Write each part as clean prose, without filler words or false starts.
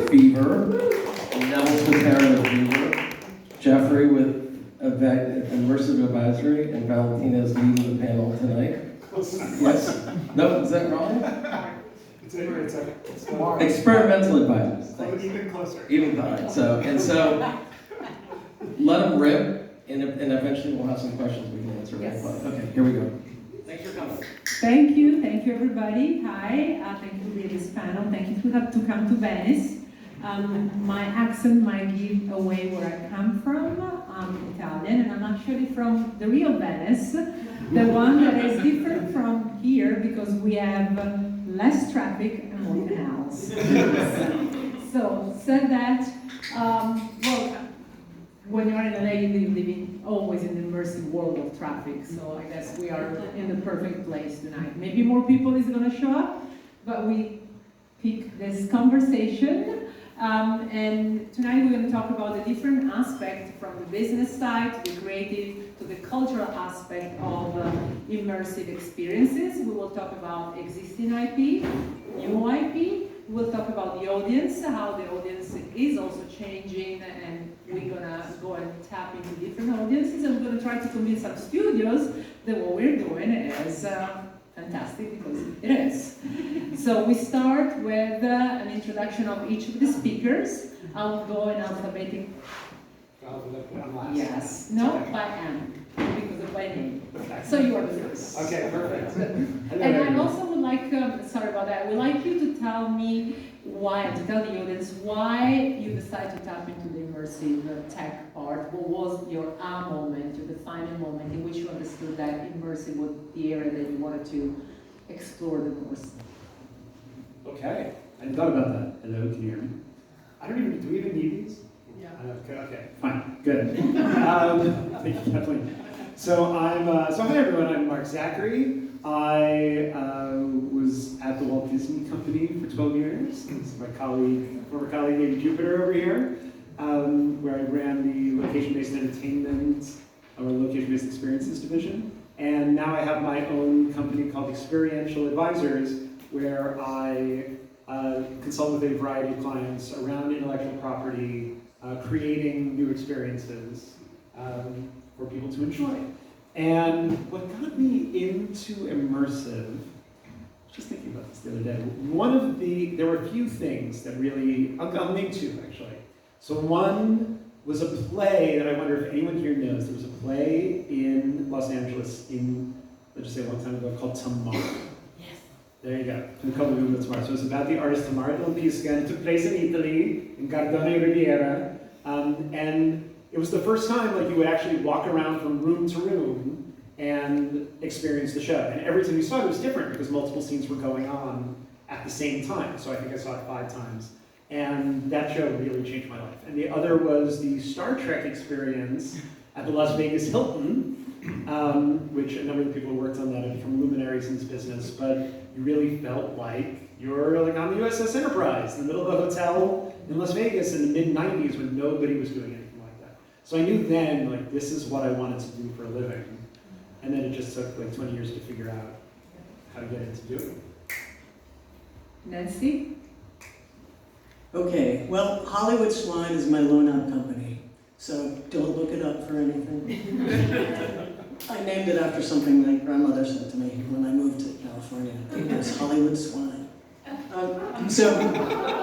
Beaver, Neville Spataro with Beaver, Jeffrey with Immersive Advisory, and Valentina's leading the panel tonight. Yes? No, is that wrong? It's Experimental advisors. Even closer. Even fine. So let them rip, and eventually we'll have some questions we can answer. Yes. Okay, here we go. Thanks for coming. Thank you everybody. Hi, thank you for being this panel. Thank you to come to Venice. My accent might give away where I come from. I'm Italian, and I'm actually from the real Venice, the one that is different from here because we have less traffic and more canals. So, said that, well, when you're in LA, you live always in the immersive world of traffic, so I guess we are in the perfect place tonight. Maybe more people is going to show up, but we pick this conversation. And tonight we're going to talk about the different aspects from the business side to the creative to the cultural aspect of immersive experiences. We will talk about existing IP, new IP. We'll talk about the audience, how the audience is also changing, and we're going to go and tap into different audiences, and we're going to try to convince some studios that what we're doing is fantastic, because it is. So we start with an introduction of each of the speakers. I'll go in alphabetic. Yes, no, by M, because of by name. Okay. So you are the first. Okay, perfect. And I also would like, sorry about that, I would like you to tell me why, to tell the audience why you decided to tap into the immersive tech part. What was your moment, your defining moment in which you understood that immersive was the area that you wanted to explore the most? Okay, I hadn't thought about that. Hello, can you hear me? Do we even need these? Yeah. Okay, fine, good. Thank you, Kathleen. So hi everyone, I'm Mark Zachary. I was at the Walt Disney Company for 12 years. This is my former colleague named Jupiter over here, where I ran the location-based entertainment, or location-based experiences division. And now I have my own company called Experiential Advisors, where I consult with a variety of clients around intellectual property, creating new experiences for people to enjoy. And what got me into immersive, just thinking about this the other day, there were a few things that really, I'll name two actually. So one was a play that I wonder if anyone here knows. There was a play in Los Angeles let's just say a long time ago, called Tomorrow. Yes. There you go. We call it Tomorrow. So it's about the artist Tamara Del Pisca, and it took place in Italy, in Gardone Riviera. And it was the first time you would actually walk around from room to room and experience the show. And every time you saw it was different because multiple scenes were going on at the same time. So I think I saw it 5 times. And that show really changed my life. And the other was the Star Trek experience at the Las Vegas Hilton, which a number of the people who worked on that have become luminaries in this business, but you really felt like you're on the USS Enterprise in the middle of a hotel in Las Vegas in the mid-90s when nobody was doing anything like that. So I knew then, this is what I wanted to do for a living. And then it just took 20 years to figure out how to get into doing it. Nancy? Okay, well, Hollywood Swine is my loan-out company, so don't look it up for anything. I named it after something my grandmother said to me when I moved to California. It was Hollywood Swine. So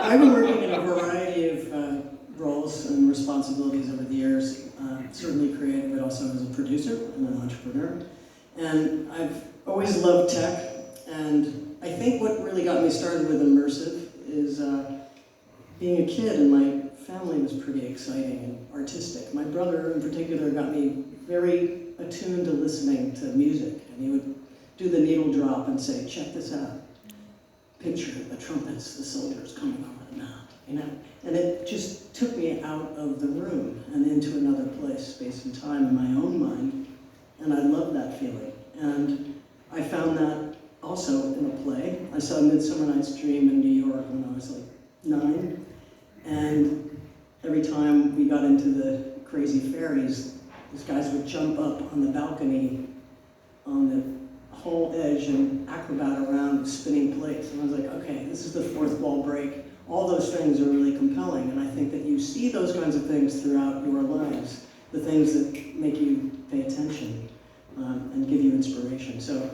I've been working in a variety of roles and responsibilities over the years, certainly creative, but also as a producer and an entrepreneur. And I've always loved tech, and I think what really got me started with immersive is being a kid, and my family was pretty exciting and artistic. My brother in particular got me very attuned to listening to music, and he would do the needle drop and say, check this out. Picture the trumpets, the soldiers coming over the mound, And it just took me out of the room and into another place, space and time in my own mind, and I love that feeling. And I found that also in a play. I saw Midsummer Night's Dream in New York when I was 9, and every time we got into the crazy fairies, these guys would jump up on the balcony on the whole edge and acrobat around with spinning plates. And I was like, okay, this is the fourth wall break. All those things are really compelling, and I think that you see those kinds of things throughout your lives, the things that make you pay attention and give you inspiration. So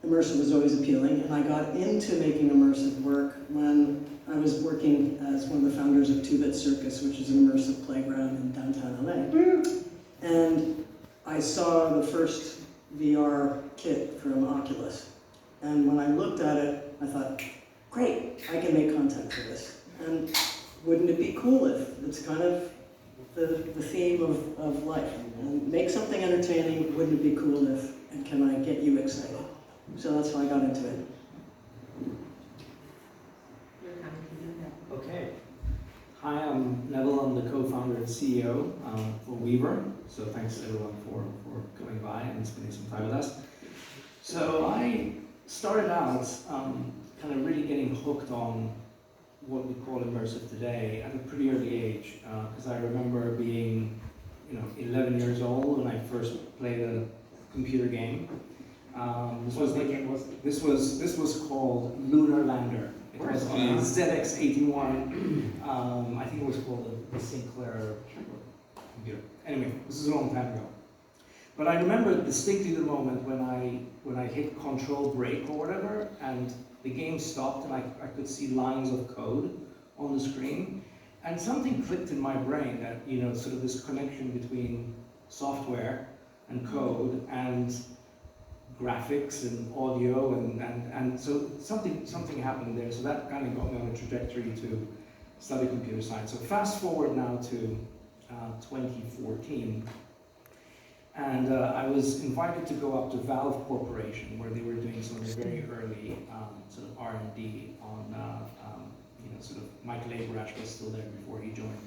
immersive was always appealing, and I got into making immersive work when I was working as one of the founders of 2-Bit Circus, which is an immersive playground in downtown LA. And I saw the first VR kit from Oculus. And when I looked at it, I thought, great, I can make content for this. And wouldn't it be cool if it's kind of the theme of life? And make something entertaining, wouldn't it be cool if, and can I get you excited? So that's why I got into it. Okay. Hi, I'm Neville. I'm the co-founder and CEO for Weaver. So thanks everyone for coming by and spending some time with us. So I started out kind of really getting hooked on what we call immersive today at a pretty early age, because I remember being 11 years old when I first played a computer game. This was called Lunar Lander. It was on a ZX81. I think it was called the Sinclair computer. Anyway, this is a long time ago. But I remember distinctly the moment when I hit Control Break or whatever, and the game stopped, and I could see lines of code on the screen, and something clicked in my brain that sort of this connection between software and code and graphics and audio and so something happened there. So that kind of got me on a trajectory to study computer science. So fast forward now to 2014, and I was invited to go up to Valve Corporation, where they were doing some very early sort of R&D on sort of Michael Abrash was still there before he joined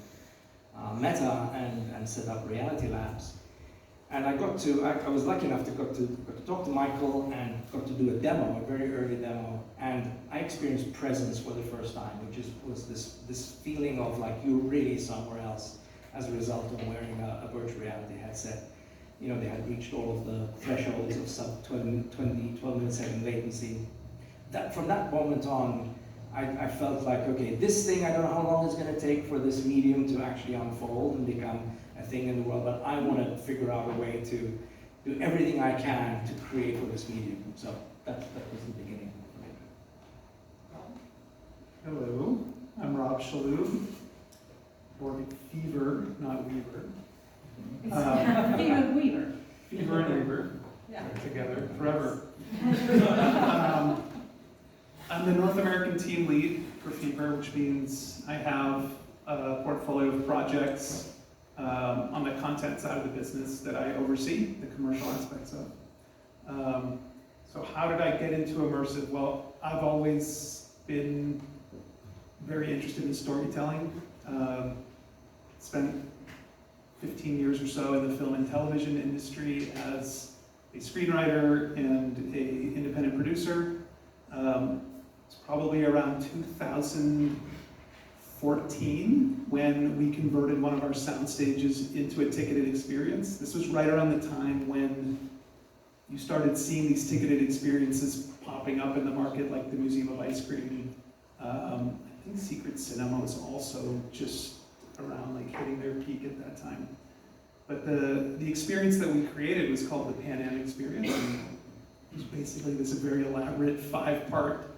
Meta and set up Reality Labs. And I was lucky enough to got to talk to Michael and got to do a demo, a very early demo, and I experienced presence for the first time, which was this feeling of like you're really somewhere else as a result of wearing a virtual reality headset. They had reached all of the thresholds of sub 12 millisecond latency. From that moment on, I felt like, okay, this thing, I don't know how long it's going to take for this medium to actually unfold and become a thing in the world, but I want to figure out a way to do everything I can to create for this medium. So that was the beginning for me. Hello, I'm Rob Shalhoub, or Fever, not Weaver. Fever Weaver. Fever and Weaver, Yeah. together forever. I'm the North American team lead for Fever, which means I have a portfolio of projects on the content side of the business that I oversee, the commercial aspects of. So how did I get into immersive? Well, I've always been very interested in storytelling. Spent 15 years or so in the film and television industry as a screenwriter and an independent producer. It's probably around 2014 when we converted one of our sound stages into a ticketed experience. This was right around the time when you started seeing these ticketed experiences popping up in the market, like the Museum of Ice Cream. I think Secret Cinema was also just around like hitting their peak at that time. But the experience that we created was called the Pan Am Experience. And it was basically this very elaborate 5-part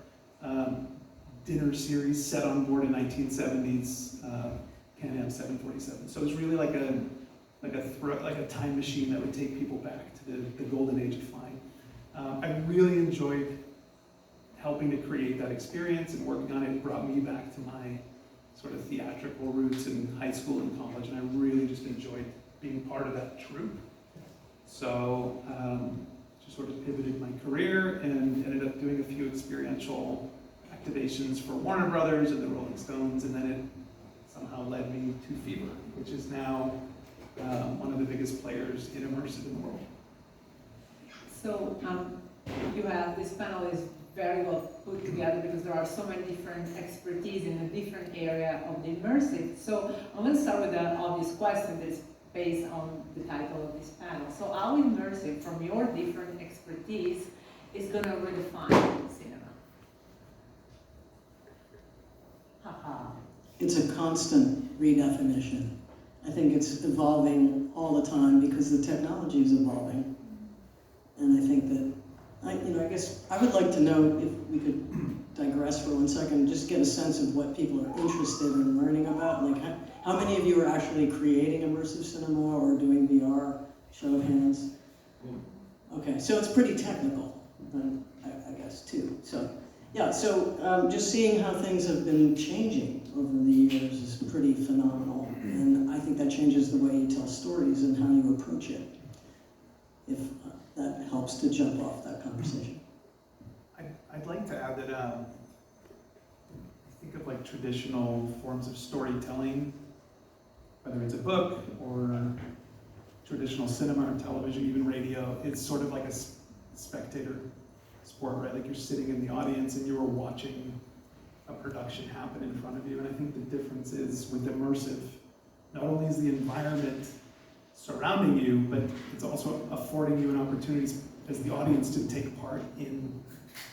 dinner series set on board a 1970s Pan Am 747. So it was really like a time machine that would take people back to the golden age of flying. I really enjoyed helping to create that experience, and working on it brought me back to my sort of theatrical roots in high school and college, and I really just enjoyed being part of that troupe. So just sort of pivoted my career and ended up doing a few experiential activations for Warner Brothers and the Rolling Stones, and then it somehow led me to Fever, which is now one of the biggest players in immersive in the world. So you have, this panel is very well put together because there are so many different expertise in a different area of the immersive. So I'm going to start with an obvious question that's based on the title of this panel. So how immersive, from your different expertise, is going to redefine cinema? it's a constant redefinition. I think it's evolving all the time because the technology is evolving. And I think that, I guess I would like to know if we could digress for 1 second, just get a sense of what people are interested in learning about. Like, how many of you are actually creating immersive cinema or doing VR? Show of hands. Okay, so it's pretty technical, I guess, too. So, yeah, so just seeing how things have been changing over the years is pretty phenomenal. And I think that changes the way you tell stories and how you approach it, if that helps to jump off that conversation. I'd like to add that I think of like traditional forms of storytelling, whether it's a book or traditional cinema or television, even radio, it's sort of like a spectator sport, right? Like you're sitting in the audience and you're watching a production happen in front of you. And I think the difference is with immersive, not only is the environment surrounding you, but it's also affording you an opportunity as the audience to take part in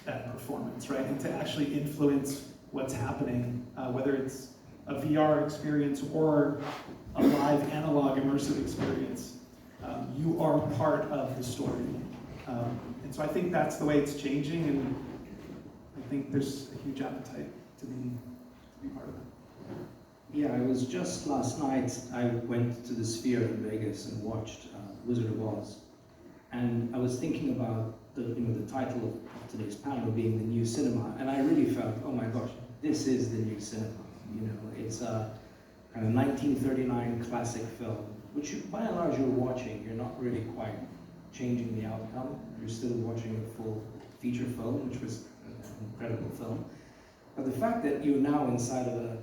that performance, right? And to actually influence what's happening, whether it's a VR experience or a live analog immersive experience. You are part of the story. And so I think that's the way it's changing, and I think there's a huge appetite to be part of it. Yeah, I was just last night, I went to the Sphere in Vegas and watched Wizard of Oz. And I was thinking about the title of today's panel being the new cinema, and I really felt, oh my gosh, this is the new cinema. It's a kind of 1939 classic film, which by and large you're watching. You're not really quite changing the outcome. You're still watching a full feature film, which was an incredible film. But the fact that you're now inside of a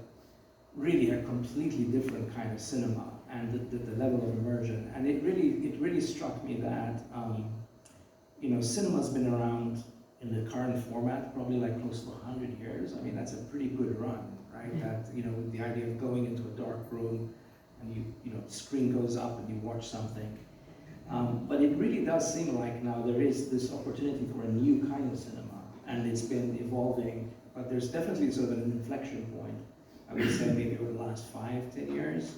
completely different kind of cinema, and the level of immersion, and it really struck me that cinema's been around in the current format probably like close to 100 years. I mean, that's a pretty good run, right? That with the idea of going into a dark room and the screen goes up and you watch something. But it really does seem like now there is this opportunity for a new kind of cinema, and it's been evolving, but there's definitely sort of an inflection point, I would say maybe over the last 5-10 years,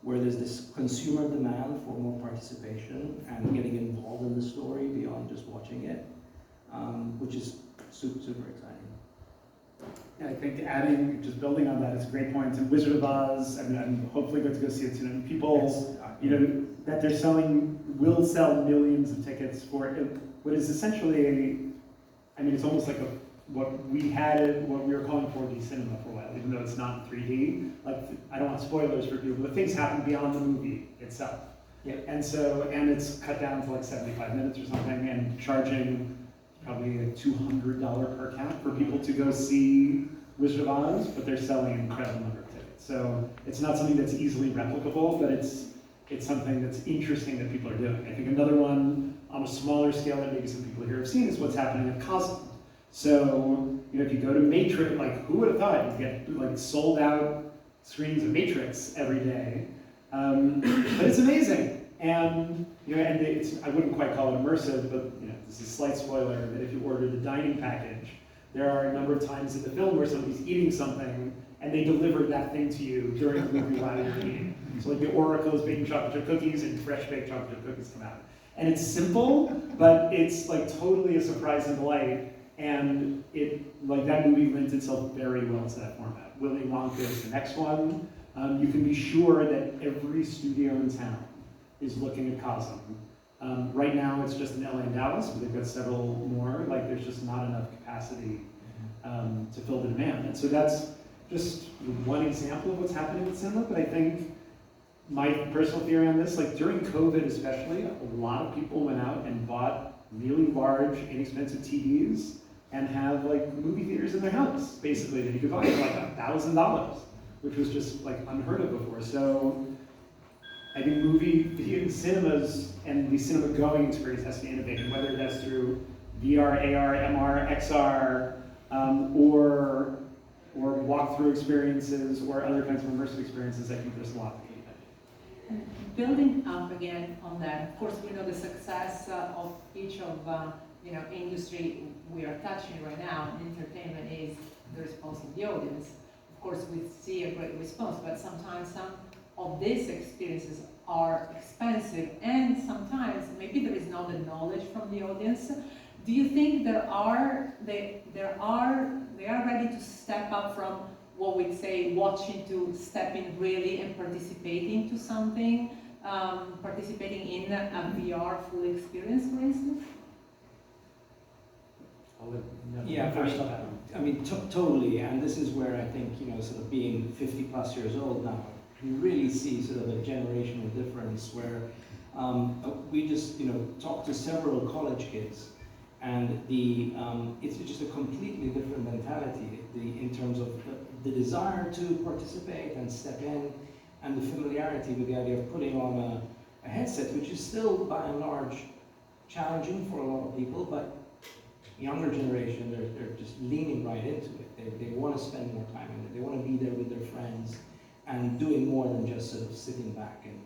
where there's this consumer demand for more participation and getting involved in the story beyond just watching it, which is super, super exciting. Yeah, I think just building on that is a great point. And Wizard of Oz, I'm hopefully going to go see it soon. And people, that they're selling, will sell millions of tickets for what is essentially it's almost like what we were calling 4D cinema for a while, even though it's not 3D. Like, I don't want spoilers for people, but things happen beyond the movie itself. Yeah. And it's cut down to like 75 minutes or something, and charging probably a $200 per cap for people to go see Wizard of Oz, but they're selling an incredible number of tickets. So it's not something that's easily replicable, but it's something that's interesting that people are doing. I think another one on a smaller scale that maybe some people here have seen is what's happening at Cosmo. So, if you go to Matrix, like, who would have thought you'd get like sold out screens of Matrix every day? But it's amazing. And, I wouldn't quite call it immersive, but, this is a slight spoiler, that if you order the dining package, there are a number of times in the film where somebody's eating something and they delivered that thing to you during the movie while you're eating. So like the Oracle is baking chocolate chip cookies and fresh baked chocolate chip cookies come out. And it's simple, but it's like totally a surprise and delight. And that movie lends itself very well to that format. Willy Wonka is the next one. You can be sure that every studio in town is looking at Cosmo. Right now it's just in LA and Dallas, but they've got several more. Like, there's just not enough capacity to fill the demand. And so that's just one example of what's happening with cinema. But I think my personal theory on this, like during COVID especially, a lot of people went out and bought really large, inexpensive TVs and have like movie theaters in their house, basically, that you could buy for like $1,000, which was just like unheard of before. So I think cinemas and the cinema going experience has to be innovating, whether that's through VR, AR, MR, XR, or walkthrough experiences or other kinds of immersive experiences. I think there's a lot to be. Building up again on that, of course, we know the success of each of industry we are touching right now in entertainment is the response of the audience. of course, we see a great response, but sometimes some of these experiences are expensive, and sometimes maybe there is not the knowledge from the audience. Do you think they are ready to step up from what we'd say watching to stepping really and participating to something, participating in a VR full experience, for instance? Yeah, I mean, totally, and this is where I think, sort of being 50 plus years old now, you really see sort of a generational difference where we just, talked to several college kids, and it's just a completely different mentality in terms of the desire to participate and step in, and the familiarity with the idea of putting on a headset, which is still by and large challenging for a lot of people, but younger generation, they're just leaning right into it. They want to spend more time in it. They want to be there with their friends and doing more than just sort of sitting back and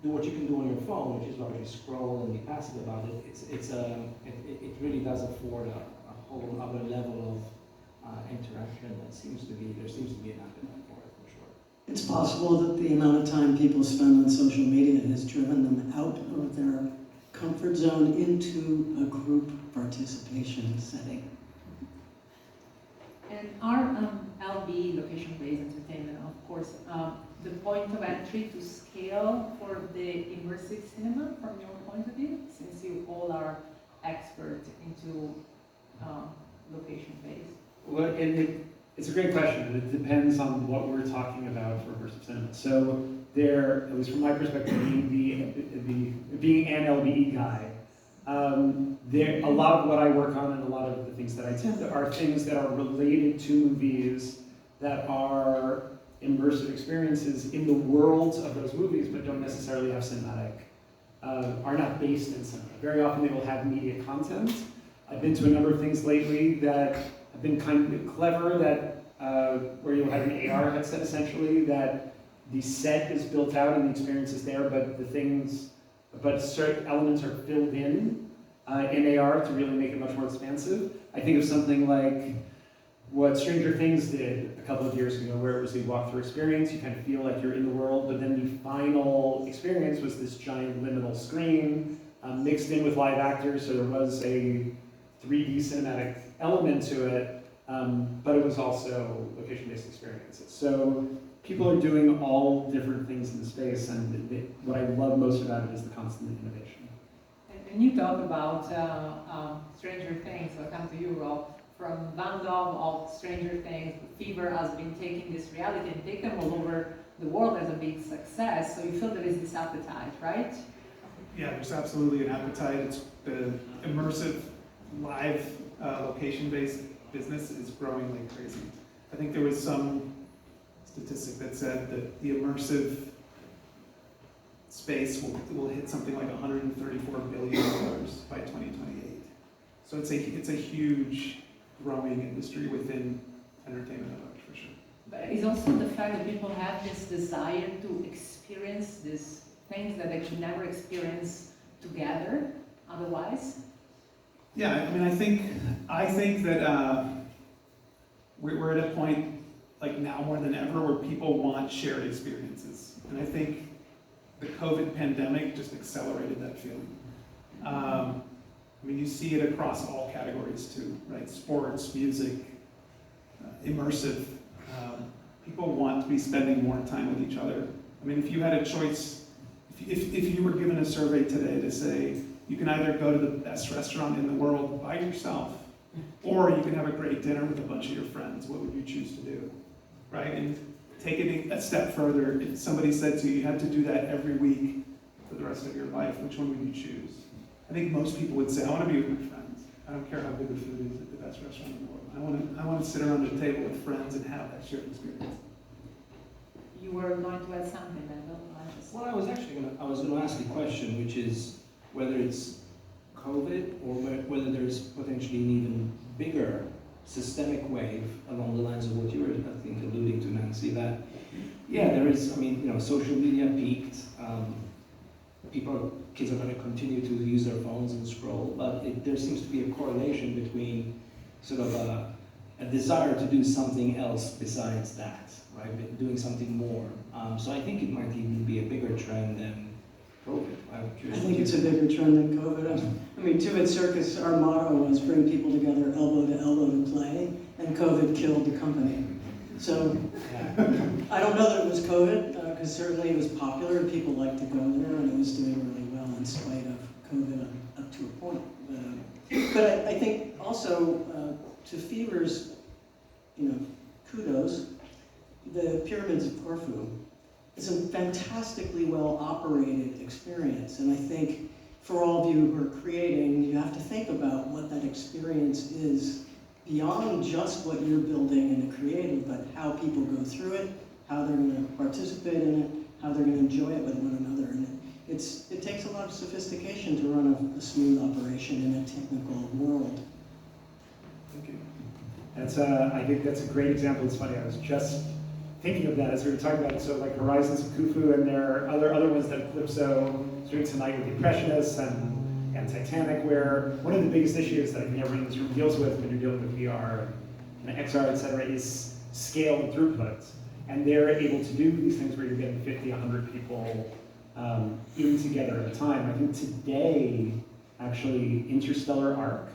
do what you can do on your phone, which is largely scroll and be passive about it. It really does afford a whole other level of interaction that there seems to be an appetite for it, for sure. It's possible that the amount of time people spend on social media has driven them out of their comfort zone into a group participation setting. And our LB, location-based entertainment, of course, the point of entry to scale for the immersive cinema, from your point of view, since you all are experts into location-based? Well, it's a great question, and it depends on what we're talking about for immersive cinema. So there, at least from my perspective, being an LBE guy, a lot of what I work on and a lot of the things that I tend to are things that are related to movies that are immersive experiences in the worlds of those movies, but don't necessarily have cinematic, are not based in cinema. Very often they will have media content. I've been to a number of things lately that have been kind of clever, that where you'll have an AR headset essentially, that the set is built out and the experience is there, but certain elements are filled in AR to really make it much more expansive. I think of something like what Stranger Things did a couple of years ago, where it was a walkthrough experience. You kind of feel like you're in the world, but then the final experience was this giant liminal screen mixed in with live actors, so there was a 3D cinematic element to it, but it was also location-based experiences. So people are doing all different things in the space, and what I love most about it is the constant innovation. And you talk about Stranger Things, so I come to you, Rob. From Van Gogh of Stranger Things, Fever has been taking this reality and take them all over the world as a big success. So you feel there is this appetite, right? Yeah, there's absolutely an appetite. It's the immersive, live, location-based business is growing like crazy. I think there was some statistic that said that the immersive space will hit something like $134 billion by 2028. So it's a huge growing industry within entertainment and art, for sure. But it's also the fact that people have this desire to experience these things that they could never experience together otherwise. Yeah, I mean, I think that we're at a point, like now more than ever, where people want shared experiences. And I think the COVID pandemic just accelerated that feeling. I mean, you see it across all categories too, right? Sports, music, immersive. People want to be spending more time with each other. I mean, if you had a choice, if you were given a survey today to say, you can either go to the best restaurant in the world by yourself, or you can have a great dinner with a bunch of your friends, what would you choose to do, right? And take it a step further, if somebody said to you, you had to do that every week for the rest of your life, which one would you choose? I think most people would say, I want to be with my friends. I don't care how good the food is at the best restaurant in the world. I want to sit around the table with friends and have that shared experience. You were going to add something, then, no? Well, I was going to ask a question, which is whether it's COVID or whether there's potentially an even bigger systemic wave along the lines of what you were, I think, alluding to, Nancy, that, yeah, there is, I mean, social media peaked, kids are going to continue to use their phones and scroll, but there seems to be a correlation between sort of a desire to do something else besides that, right? Doing something more. So I think it might even be a bigger trend than COVID. I think it's a bigger trend than COVID. I mean, Two-Bit Circus, our motto was bring people together elbow to elbow to play, and COVID killed the company. So I don't know that it was COVID, because certainly it was popular and people liked to go there, and it was doing really well in spite of COVID up to a point. But I think also to Fever's, kudos, the Pyramids of Corfu is a fantastically well operated experience, and I think for all of you who are creating, you have to think about what that experience is beyond just what you're building in the creative, but how people go through it, how they're going to participate in it, how they're going to enjoy it with one another. And it takes a lot of sophistication to run a smooth operation in a technical world. Thank you. I think that's a great example. It's funny, I was just thinking of that as we were talking about it. So like Horizons of Khufu, and there are other ones that Calypso is doing tonight with the Impressionists and Titanic, where one of the biggest issues that I think everyone in this room deals with when you're dealing with VR and XR, et cetera, is scale and throughput. And they're able to do these things where you're getting 50, 100 people in together at a time. I think today, actually, Interstellar Arc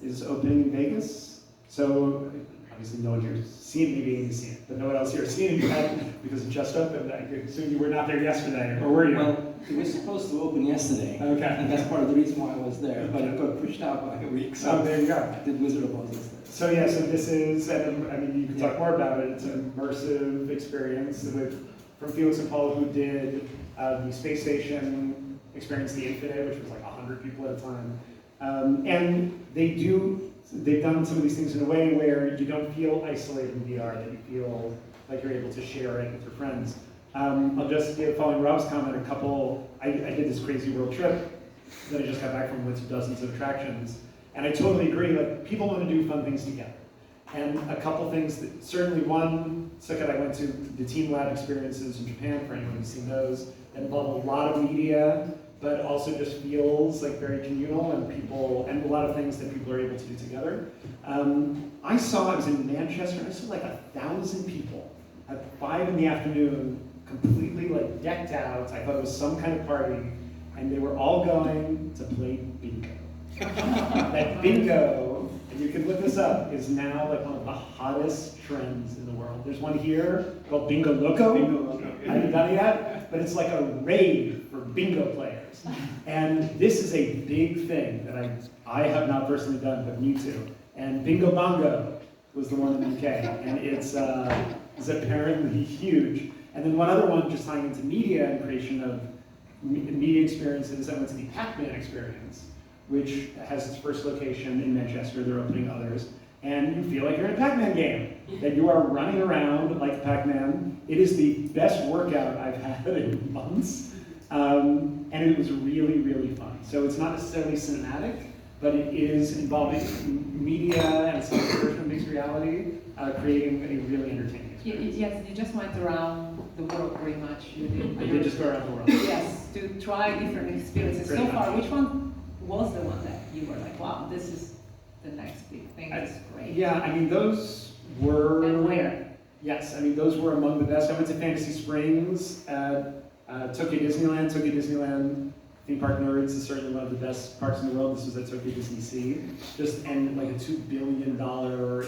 is opening in Vegas. So obviously no one here has seen it, maybe you've seen it, but no one else here has seen it yet because it just opened. I assume you were not there yesterday, or were you? Well, it was supposed to open yesterday. Okay. And that's part of the reason why I was there, but it got pushed out by a week. So there you go. I did Wizard of Oz instead. So yeah, so this is, and I mean, you can talk more about it. It's an immersive experience from Felix and Paul, who did the space station experience, the Infinite, which was like 100 people at a time. And they've done some of these things in a way where you don't feel isolated in VR, that you feel like you're able to share it with your friends. I'll just give, following Rob's comment, I did this crazy world trip that I just got back from, went to dozens of attractions. And I totally agree, like, people want to do fun things together. And a couple things, certainly one circuit I went to, the Team Lab experiences in Japan, for anyone who's seen those, that involve a lot of media, but also just feels like very communal, and a lot of things that people are able to do together. I was in Manchester, and I saw like 1,000 people at 5 in the afternoon, completely like decked out. I thought it was some kind of party, and they were all going to play bingo. That bingo, and you can look this up, is now like one of the hottest trends in the world. There's one here called Bingo Loco. I haven't done it yet, but it's like a rave for bingo players. And this is a big thing that I have not personally done, but need to. And Bingo Bongo was the one in the UK, and it's apparently huge. And then one other one, just tying into media and creation of media experiences, I went to the Pac-Man experience, which has its first location in Manchester. They're opening others. And you feel like you're in a Pac-Man game, that you are running around like Pac-Man. It is the best workout I've had in months. And it was really, really fun. So it's not necessarily cinematic, but it is involving media and some version of mixed reality, creating a really entertaining experience. Yes, you just went around the world pretty much. I did just go around the world. Yes, to try different experiences. Pretty So far, much. which one was the one that you were like, wow, this is the next big thing, it's great? Yeah, I mean, those were... And where? Yes, I mean, those were among the best. I went to Fantasy Springs, Tokyo Disneyland theme park nerds is certainly one of the best parks in the world. This was at Tokyo Disney Sea. And like a $2 billion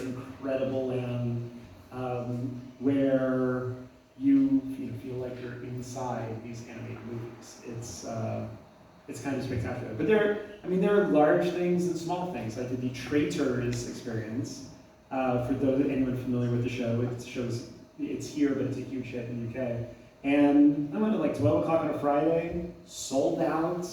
incredible land where you feel like you're inside these animated movies. It's kind of spectacular. But there are large things and small things. I did the Traitors experience. For anyone familiar with the show, it's here, but it's a huge hit in the UK. And I went at like 12 o'clock on a Friday, sold out,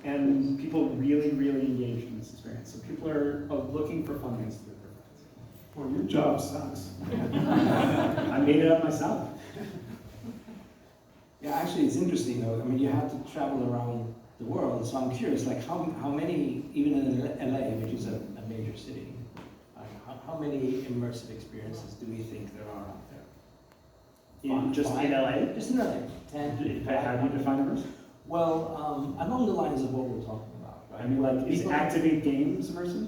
and people really, really engaged in this experience. So people are looking for fun things to do with their friends. Well, your job sucks. I made it up myself. Yeah, actually, it's interesting though. I mean, you have to travel around the world, so I'm curious, like how many, even in LA, which is a major city, how many immersive experiences do we think there are out there? Just in LA? Just in LA. 10. How do you define immersive? Well, along the lines of what we're talking about, right? I mean, like, is Activate Games immersive?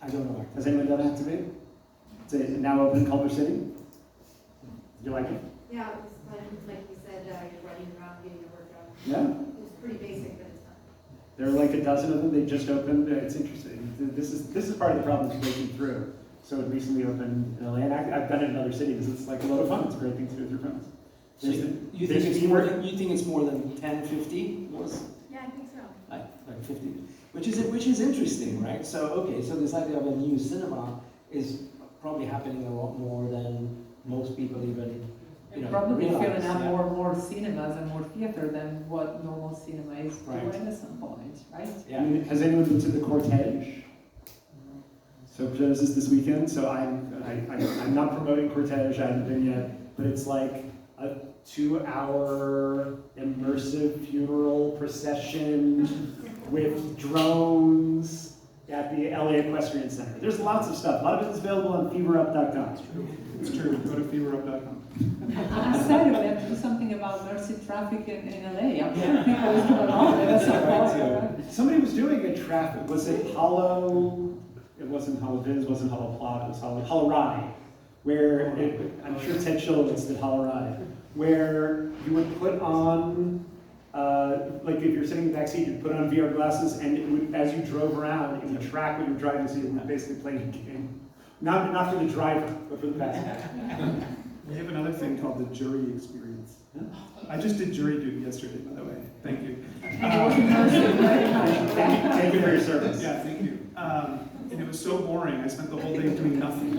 I don't know. Has anyone done Activate? It's now open in Culver City. Did you like it? Yeah, it was fun, like you said, you're running around getting your work done. Yeah. It was pretty basic, but it's fun. There are like a dozen of them. They just opened. It's interesting. This is part of the problem is breaking through. So it recently opened in LA, and I've done it in other cities. It's like a lot of fun. It's a great thing to do with your friends. So you think it's more than 10, 50 was? Yeah, I think so. Like 50, which is interesting, right? So okay, so this idea of a new cinema is probably happening a lot more than most people even Probably realize. filling up Yeah. more cinemas and more theater than what normal cinema is Right. doing at some point, right? I Yeah. mean, has anyone been to the Cortege? So Cortege is this weekend. So I'm not promoting Cortege. I haven't been yet, but it's like a 2-hour immersive funeral procession with drones at the LA Equestrian Center. There's lots of stuff. A lot of it is available on feverup.com. It's true, go to feverup.com. I said we have to do something about mercy traffic in LA. I'm sure people is doing a lot of it at some point. Somebody was doing a traffic, was it Hollow, it wasn't Hollow Viz, wasn't Hollow Plot, it was Hollow Ride, where, I'm sure Ted Shilowitz did Hollow Ride, where you would put on, like if you're sitting in the back seat, you'd put on VR glasses, and it would, as you drove around, it would track what you're driving, so you were basically playing a game. Not for the driver, but for the passenger. We have another thing called the jury experience. I just did jury duty yesterday, by the way. Thank you. Thank you for your service. Yeah, thank you. And it was so boring. I spent the whole day doing nothing.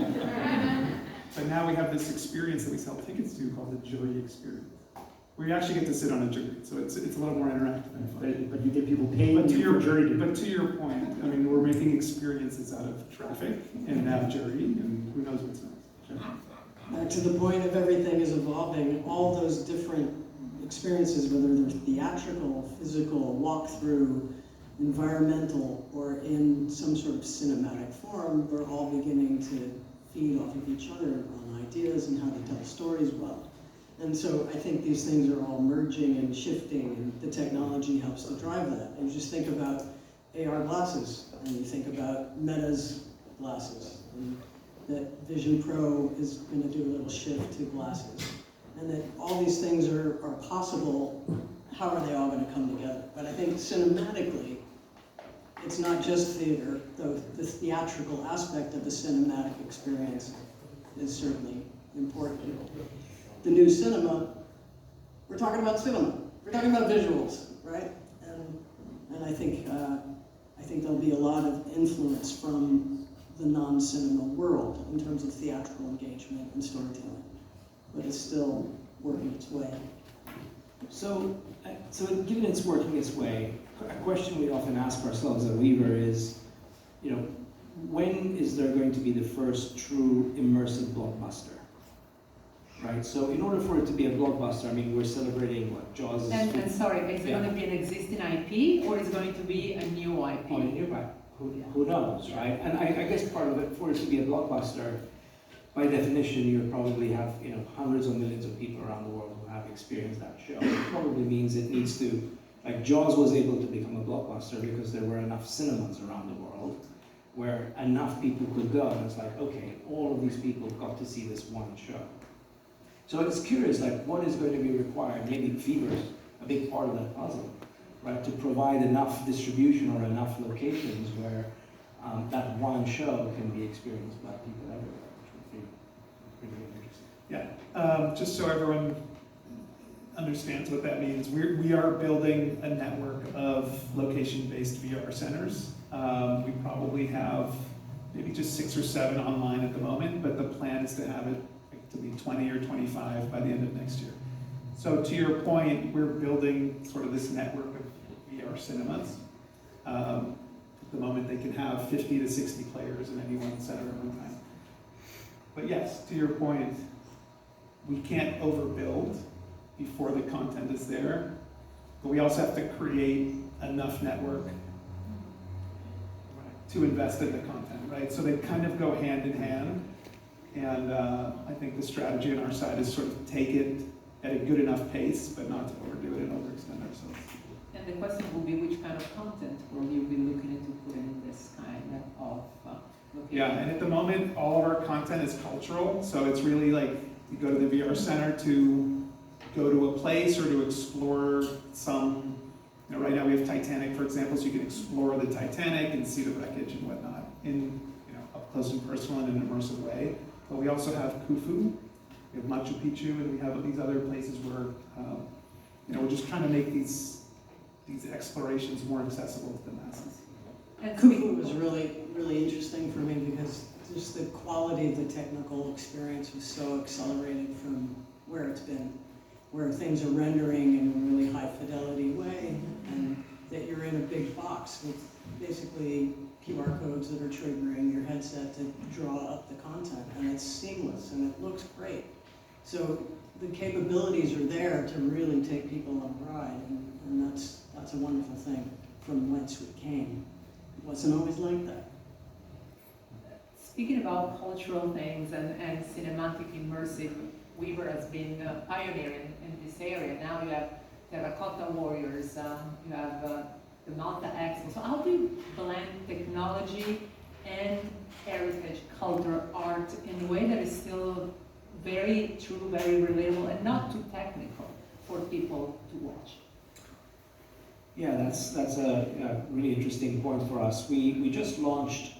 But now we have this experience that we sell tickets to called the jury experience, where you actually get to sit on a jury. So it's a little more interactive and fun. But you get people paid But to for jury duty. but to your point, I mean, we're making experiences out of traffic and now jury, and who knows what's next. Back to the point of everything is evolving, all those different experiences, whether they're theatrical, physical, walkthrough, environmental, or in some sort of cinematic form, they're all beginning to feed off of each other on ideas and how to tell stories well. And so I think these things are all merging and shifting, and the technology helps to drive that. And you just think about AR glasses, and you think about Meta's glasses, and that Vision Pro is going to do a little shift to glasses, and that all these things are possible. How are they all going to come together? But I think cinematically, it's not just theater. The theatrical aspect of the cinematic experience is certainly important. The new cinema, we're talking about cinema. We're talking about visuals, right? And I think there'll be a lot of influence from the non-cinema world in terms of theatrical engagement and storytelling, but it's still working its way. So given it's working its way, a question we often ask ourselves at Weaver is, when is there going to be the first true immersive blockbuster? Right. So in order for it to be a blockbuster, I mean, we're celebrating what Jaws is. And sorry, is it Yeah. going to be an existing IP or is it going to be a new IP? On a new IP. Who knows, right? And I guess part of it, for it to be a blockbuster, by definition, you probably have hundreds of millions of people around the world who have experienced that show. It probably means it needs to, like Jaws was able to become a blockbuster because there were enough cinemas around the world where enough people could go, and it's like, okay, all of these people got to see this one show. So it's curious, like, what is going to be required? Maybe Fever's a big part of that puzzle, right? To provide enough distribution or enough locations where that one show can be experienced by people everywhere, which would be pretty interesting. Yeah, just so everyone understands what that means, we are building a network of location-based VR centers. We probably have maybe just 6 or 7 online at the moment, but the plan is to have it to be 20 or 25 by the end of next year. So to your point, we're building sort of this network of VR cinemas. At the moment, they can have 50 to 60 players in any one center at one time. But yes, to your point, we can't overbuild before the content is there, but we also have to create enough network to invest in the content, right? So they kind of go hand in hand. And I think the strategy on our side is sort of take it at a good enough pace, but not to overdo it and overextend ourselves. And the question will be, which kind of content will you be looking into putting in this kind of location. Yeah, and at the moment, all of our content is cultural, so it's really like you go to the VR center to go to a place or to explore some, right now we have Titanic, for example, so you can explore the Titanic and see the wreckage and whatnot in, up close and personal in an immersive way. But we also have Khufu, we have Machu Picchu, and we have these other places where, we're just trying to make these explorations more accessible to the masses. And Khufu was really, really interesting for me because just the quality of the technical experience was so accelerated from where it's been, where things are rendering in a really high fidelity way, and that you're in a big box with basically QR codes that are triggering your headset to draw up the content, and it's seamless and it looks great. So the capabilities are there to really take people on a ride, and that's a wonderful thing from whence we came. It wasn't always like that. speaking about cultural things and cinematic immersive, Weaver has been a pioneer in this area. Now you have Terracotta Warriors, you have the Malta Expo. So how do you blend technology and heritage, culture, art in a way that is still very true, very relatable, and not too technical for people to watch? Yeah, that's a really interesting point for us. We just launched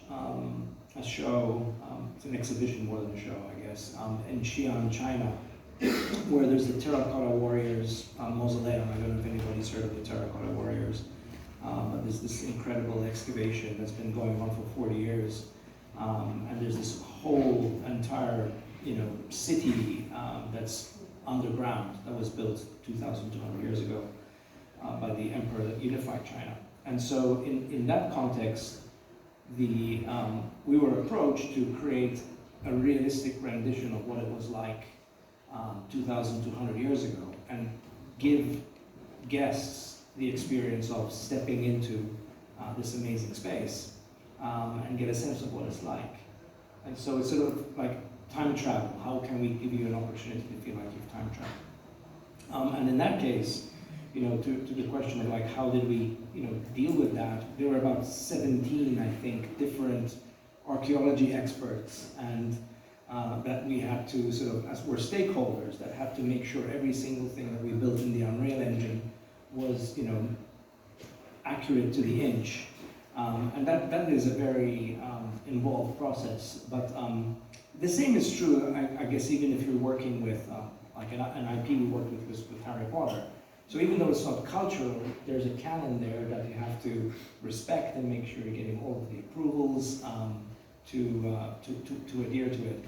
a show, it's an exhibition more than a show, I guess, in Xi'an, China, where there's the Terracotta Warriors mausoleum. I don't know if anybody's heard of the Terracotta Warriors, but there's this incredible excavation that's been going on for 40 years, and there's this whole entire city that's underground that was built 2,200 years ago by the emperor that unified China. And so in that context, we were approached to create a realistic rendition of what it was like 2,200 years ago and give guests the experience of stepping into this amazing space and get a sense of what it's like. And so it's sort of like time travel. How can we give you an opportunity to feel like you've time traveled? And in that case, to the question of like how did we deal with that, there were about 17, I think, different archaeology experts, and that we had to sort of, as we're stakeholders, that had to make sure every single thing that we built in the Unreal Engine was accurate to the inch, and that is a very involved process. But the same is true, I guess, even if you're working with like an IP we worked with Harry Potter. So even though it's not cultural, there's a canon there that you have to respect and make sure you're getting all of the approvals to adhere to it.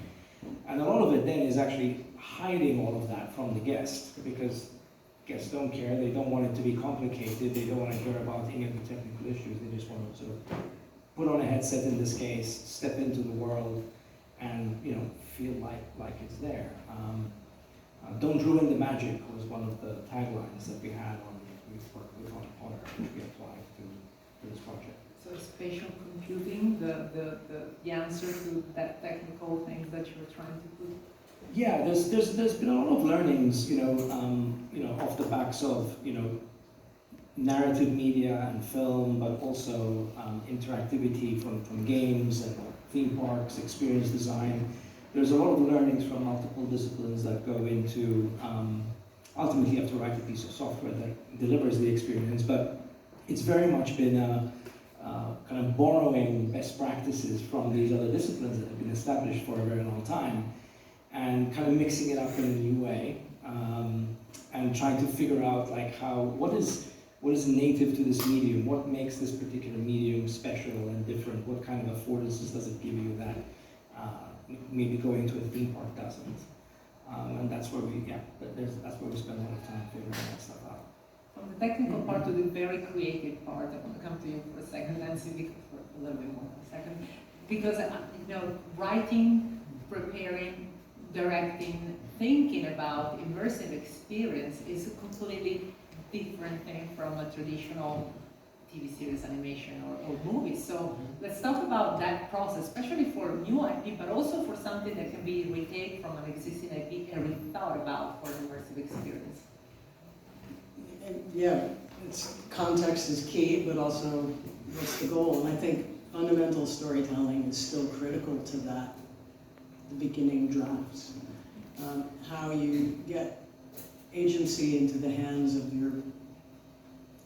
And a lot of it then is actually hiding all of that from the guest, because guests don't care, they don't want it to be complicated, they don't want to hear about any of the technical issues, they just want to sort of put on a headset in this case, step into the world, and feel like it's there. Don't ruin the magic was one of the taglines that we had with Harry Potter, which we applied to this project. So spatial computing, the answer to that technical things that you're trying to put. Yeah, there's been a lot of learnings, off the backs of narrative media and film, but also interactivity from games and theme parks, experience design. There's a lot of learnings from multiple disciplines that go into, ultimately you have to write a piece of software that delivers the experience, but it's very much been kind of borrowing best practices from these other disciplines that have been established for a very long time, and kind of mixing it up in a new way, and trying to figure out like what is native to this medium, what makes this particular medium special and different, what kind of affordances does it give you that maybe going to a theme park doesn't. And that's where that's where we spend a lot of time figuring that stuff out. From the technical part to the very creative part, I want to come to you for a second, Nancy, for a little bit more in a second. Because, writing, preparing, directing, thinking about immersive experience is a completely different thing from a traditional TV series, animation, or movies. So let's talk about that process, especially for new IP, but also for something that can be retaken from an existing IP and rethought about for an immersive experience. And yeah, context is key, but also what's the goal? And I think fundamental storytelling is still critical to that, the beginning drafts. How you get agency into the hands of your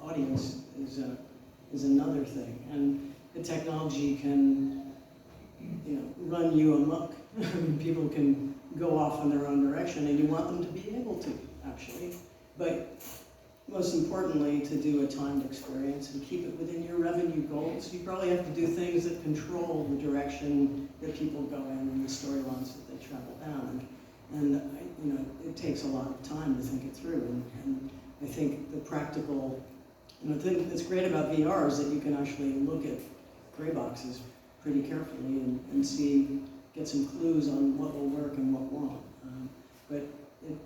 audience is another thing. And the technology can, run you amok. People can go off in their own direction, and you want them to be able to, actually. But most importantly, to do a timed experience and keep it within your revenue goals. You probably have to do things that control the direction that people go in and the storylines that they travel down. And it takes a lot of time to think it through. And I think the practical, the thing that's great about VR is that you can actually look at gray boxes pretty carefully and get some clues on what will work and what won't. But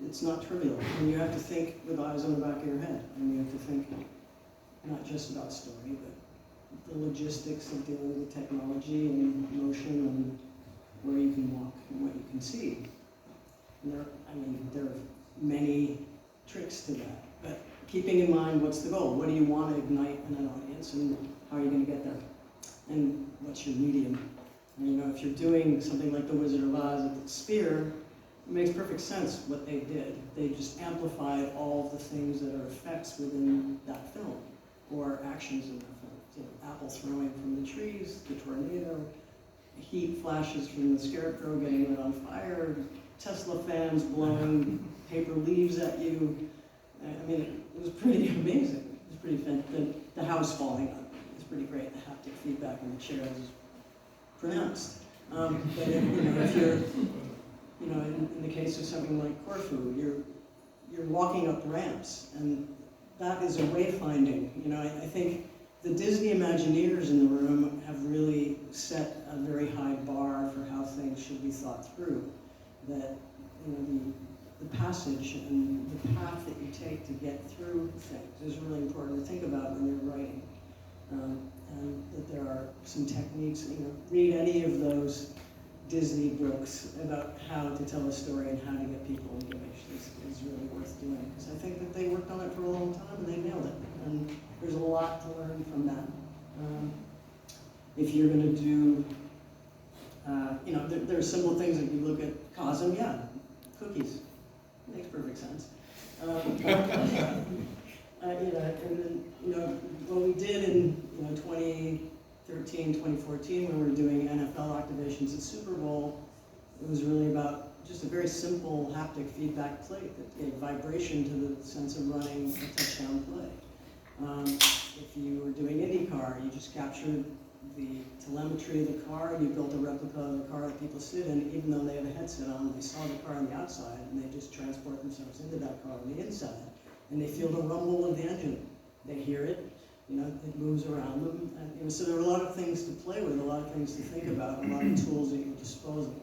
it's not trivial. And you have to think with eyes on the back of your head. And you have to think not just about story, but the logistics of dealing with technology and motion and where you can walk and what you can see. And there are many tricks to that. But keeping in mind what's the goal? What do you want to ignite in an audience, and how are you going to get there? And what's your medium? And, if you're doing something like The Wizard of Oz at the Sphere, it makes perfect sense what they did. They just amplified all of the things that are effects within that film, or actions in that film. Apple throwing from the trees, the tornado, heat flashes from the scarecrow getting lit on fire, Tesla fans blowing paper leaves at you. It was pretty amazing. It was pretty fantastic. The house falling on it was pretty great. The haptic feedback in the chairs is pronounced. But if you're, in the case of something like Corfu, you're walking up ramps, and that is a wayfinding. I think the Disney Imagineers in the room have really set a very high bar for how things should be thought through. That the passage and the path that you take to get through things is really important to think about when you're writing. And that there are some techniques, read any of those Disney books about how to tell a story and how to get people engaged is really worth doing. Because I think that they worked on it for a long time and they nailed it. And there's a lot to learn from that. If you're going to do, there are simple things that you look at. Cosm, cookies. Makes perfect sense. And then, what we did in 2013, 2014, when we were doing NFL activations at Super Bowl, it was really about just a very simple haptic feedback plate that gave vibration to the sense of running a touchdown play. If you were doing IndyCar, you just captured the telemetry of the car, and you built a replica of the car that people sit in. Even though they have a headset on, they saw the car on the outside, and they just transport themselves into that car on the inside. And they feel the rumble of the engine. They hear it, it moves around them. And, so there are a lot of things to play with, a lot of things to think about, a lot of tools at your disposal.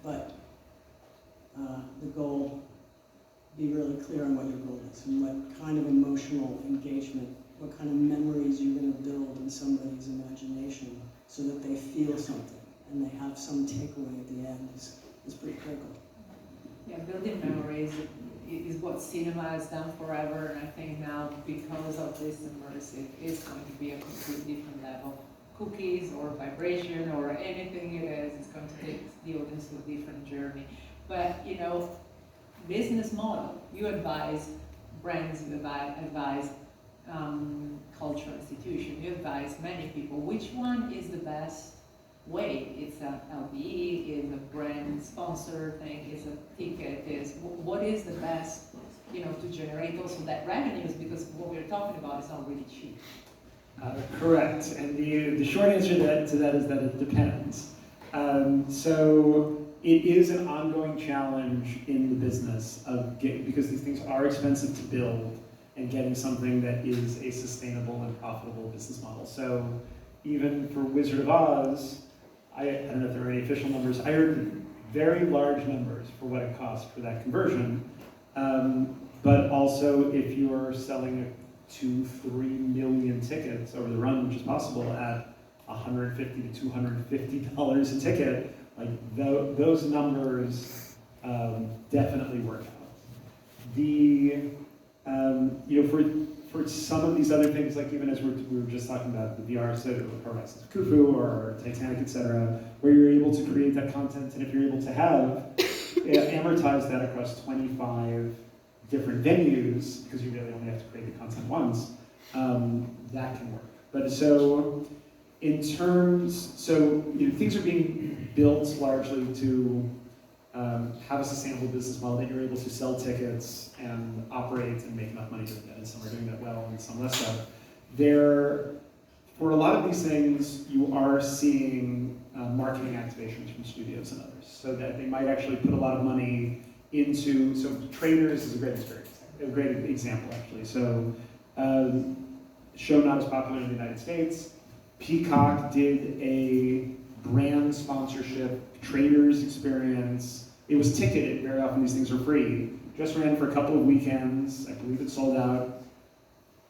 But the goal, be really clear on what your goal is, and what kind of emotional engagement, what kind of memories you're going to build in somebody's imagination so that they feel something and they have some takeaway at the end is pretty critical. Yeah, building memories is what cinema has done forever, and I think now, because of this immersive, it's going to be a completely different level. Cookies or vibration or anything it is, it's going to take the audience to a different journey. But, business model, you advise brands, you advise cultural institution, you advise many people. Which one is the best way? It's a LBE, is a brand sponsor thing, is a ticket, what is the best, to generate also that revenues, because what we're talking about is not really cheap. Correct, and the short answer to that is that it depends. So it is an ongoing challenge in the business because these things are expensive to build, and getting something that is a sustainable and profitable business model. So even for Wizard of Oz, I don't know if there are any official numbers, I heard very large numbers for what it cost for that conversion. But also if you're selling 2-3 million tickets over the run, which is possible at $150 to $250 a ticket, like those numbers definitely work out. For for some of these other things, like even as we were just talking about the VR, so Horizons of Khufu or Titanic, etc., where you're able to create that content, and if you're able to have amortize that across 25 different venues, because you really only have to create the content once, that can work. But so in terms, so things are being built largely to have a sustainable business model that you're able to sell tickets and operate and make enough money doing that. And some are doing that well and some less so. For a lot of these things, you are seeing marketing activations from studios and others. So that they might actually put a lot of money into, so Traders is a great experience, a great example actually. So show not as popular in the United States. Peacock did a brand sponsorship, Traders experience. It was ticketed, very often these things are free. Just ran for a couple of weekends, I believe it sold out.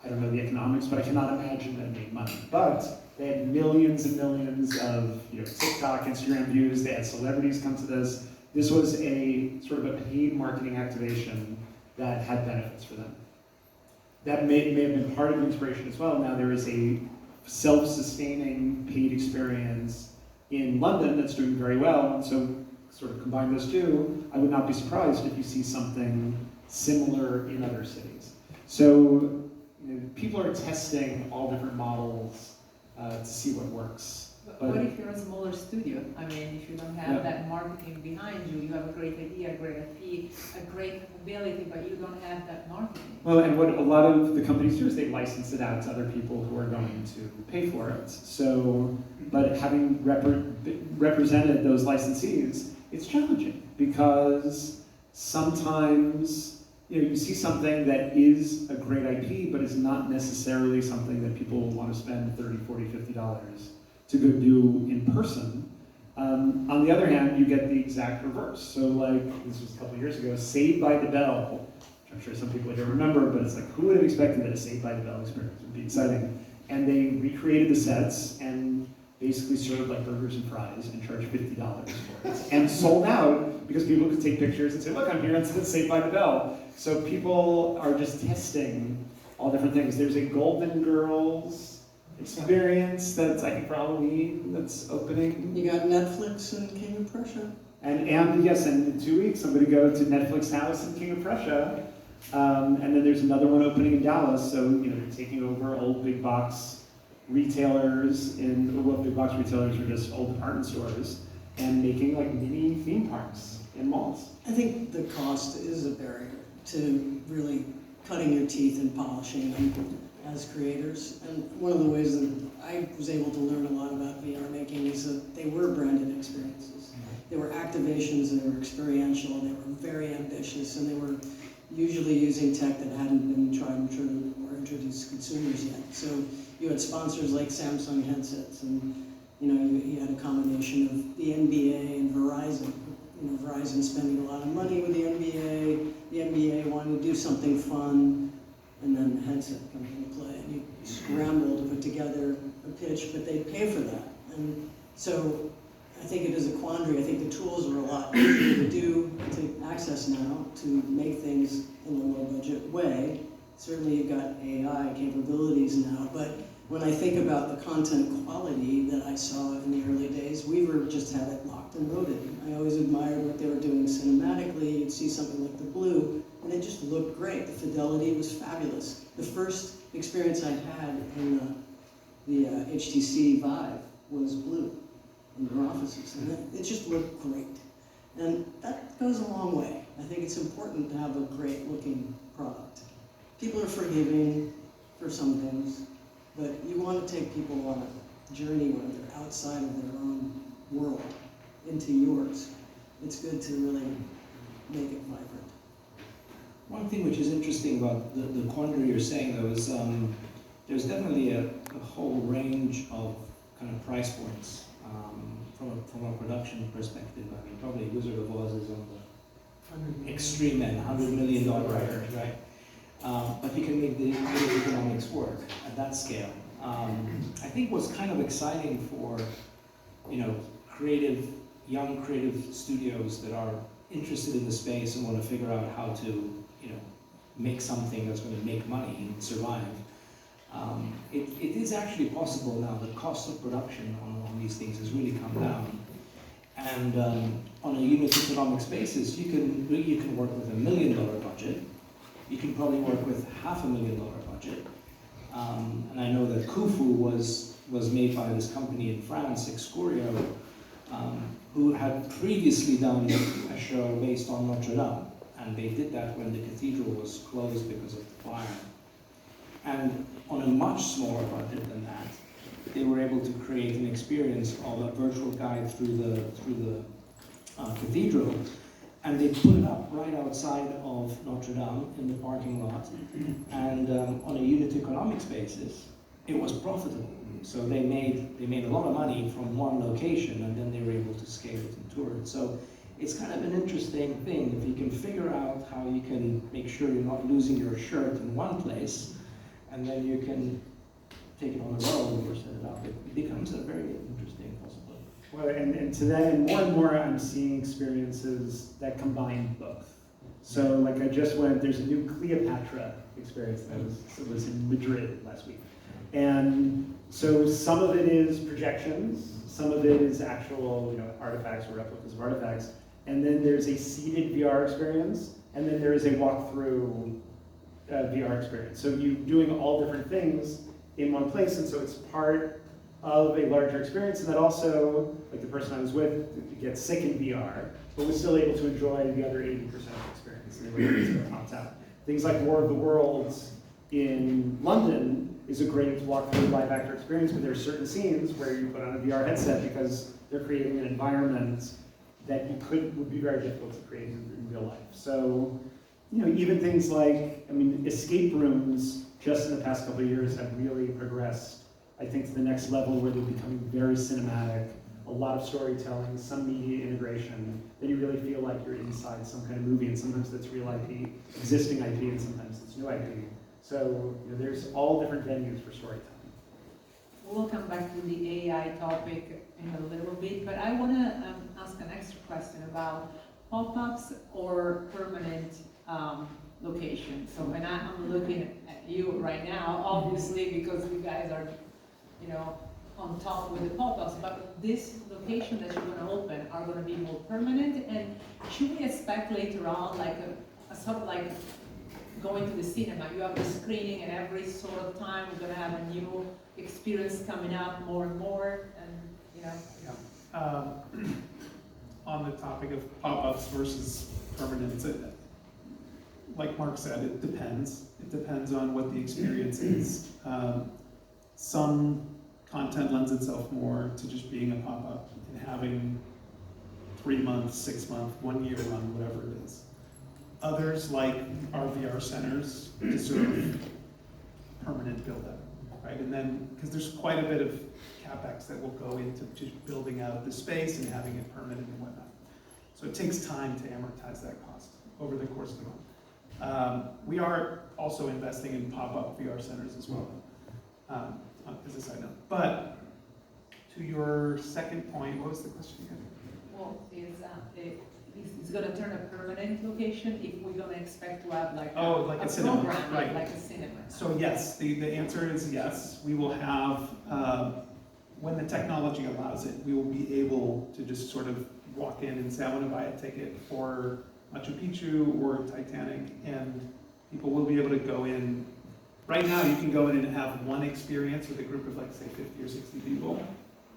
I don't know the economics, but I cannot imagine that it made money. But they had millions and millions of TikTok, Instagram views, they had celebrities come to this. This was a sort of a paid marketing activation that had benefits for them. That may have been part of the inspiration as well. Now there is a self-sustaining paid experience in London that's doing very well, and so sort of combine those two, I would not be surprised if you see something similar in other cities. So people are testing all different models to see what works. But what if you're a smaller studio? I mean, if you don't have that marketing behind you, you have a great idea, a great IP, a great capability, but you don't have that marketing. Well, and what a lot of the companies do is they license it out to other people who are going to pay for it. So, but having represented those licensees, it's challenging because sometimes you see something that is a great IP, but is not necessarily something that people want to spend $30, $40, $50 to go do in person. On the other hand, you get the exact reverse. So like, this was a couple of years ago, Saved by the Bell, which I'm sure some people here remember, but it's like, who would have expected that a Saved by the Bell experience would be exciting? And they recreated the sets and basically served like burgers and fries and charged $50 for it. And sold out because people could take pictures and say, look, I'm here and Saved by the Bell. So people are just testing all different things. There's a Golden Girls experience that's, I think, for Halloween that's opening. You got Netflix and King of Prussia. And yes, and in 2 weeks I'm going to go to Netflix House and King of Prussia. And then there's another one opening in Dallas. So they're taking over old big box retailers big box retailers are just old department stores and making like mini theme parks in malls. I think the cost is a barrier to really cutting your teeth and polishing them as creators. And one of the ways that I was able to learn a lot about VR making is that they were branded experiences. They were activations, and they were experiential, and they were very ambitious, and they were usually using tech that hadn't been tried and true or introduced to consumers yet. So you had sponsors like Samsung headsets, and you had a combination of the NBA and Verizon. Verizon spending a lot of money with the NBA wanting to do something fun, and then the headset comes into play, and you scramble to put together a pitch, but they pay for that. And so I think it is a quandary. I think the tools are a lot easier to access now to make things in a low-budget way. Certainly you've got AI capabilities now, but when I think about the content quality that I saw in the early days, Weaver just had it locked and loaded. I always admired what they were doing cinematically. You'd see something like The Blue, and it just looked great. The fidelity was fabulous. The first experience I had in the HTC Vive was Blue in their offices, and it just looked great. And that goes a long way. I think it's important to have a great looking product. People are forgiving for some things, but you want to take people on a journey where they're outside of their own world into yours. It's good to really make it vibrant. One thing which is interesting about the quandary you're saying, though, is there's definitely a whole range of kind of price points from a production perspective. I mean, probably Wizard of Oz is on the extreme end, $100 million writers, right? But you can make the economics work at that scale. I think what's kind of exciting for young creative studios that are interested in the space and want to figure out how to make something that's going to make money and survive. It is actually possible now. The cost of production on these things has really come down. And on a unit economics basis, you can work with $1 million budget. You can probably work with $500,000 budget. And I know that Khufu was made by this company in France, Excurio, who had previously done a show based on Notre Dame. And they did that when the cathedral was closed because of the fire. And on a much smaller budget than that, they were able to create an experience of a virtual guide through the cathedral, and they put it up right outside of Notre Dame in the parking lot. And on a unit economics basis, it was profitable. So they made a lot of money from one location, and then they were able to scale it and tour it. So it's kind of an interesting thing if you can figure out how you can make sure you're not losing your shirt in one place, and then you can take it on the road or set it up. It becomes a very interesting possibility. Well, and to that, and more I'm seeing experiences that combine both. So like I just went, there's a new Cleopatra experience that was in Madrid last week. And so some of it is projections, some of it is actual, artifacts or replicas of artifacts. And then there's a seated VR experience, and then there is a walkthrough VR experience. So you're doing all different things in one place, and so it's part of a larger experience, and that also, like the person I was with, gets sick in VR, but was still able to enjoy the other 80% of the experience, and they were able to opt out. Things like War of the Worlds in London is a great walk-through live actor experience, but there are certain scenes where you put on a VR headset because they're creating an environment that would be very difficult to create in real life. So, even things like, escape rooms just in the past couple of years have really progressed, I think, to the next level where they're becoming very cinematic, a lot of storytelling, some media integration, that you really feel like you're inside some kind of movie, and sometimes that's real IP, existing IP, and sometimes it's new IP. So there's all different venues for storytelling. We'll come back to the AI topic in a little bit, but I want to ask an extra question about pop-ups or permanent location. So when I'm looking at you right now, obviously because you guys are, on top with the pop-ups, but this location that you're going to open are going to be more permanent, and should we expect later on like a sort of like going to the cinema? You have the screening, and every sort of time we're going to have a new experience coming up more and more, and Yeah. On the topic of pop-ups versus permanent, like Mark said, it depends. It depends on what the experience is. Some content lends itself more to just being a pop-up and having 3 months, 6 months, 1 year run, whatever it is. Others, like our VR centers, deserve permanent build-up, right? And then, because there's quite a bit of CapEx that will go into just building out the space and having it permanent and whatnot. So it takes time to amortize that cost over the course of the month. We are also investing in pop-up VR centers as well, as a side note. But to your second point, what was the question again? well, it's going to turn a permanent location if we're going to expect to have like a cinema, program, right. like a cinema. So yes, the answer is yes. We will have, when the technology allows it, we will be able to just sort of walk in and say, I want to buy a ticket for Machu Picchu or Titanic, and people will be able to go in. Right now, you can go in and have one experience with a group of, like, say, 50 or 60 people,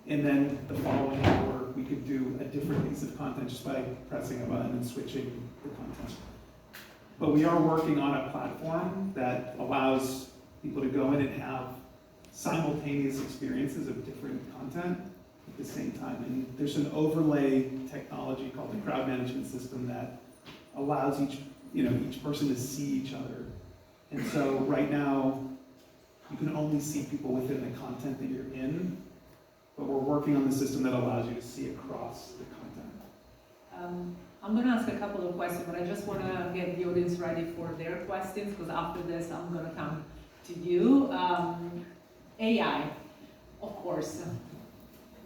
and then the following hour, we could do a different piece of content just by pressing a button and switching the content. But we are working on a platform that allows people to go in and have simultaneous experiences of different content at the same time. And there's an overlay technology called the crowd management system that allows each person to see each other. And so right now, you can only see people within the content that you're in, but we're working on the system that allows you to see across the content. I'm going to ask a couple of questions, but I just want to get the audience ready for their questions, because after this, I'm going to come to you. AI, of course,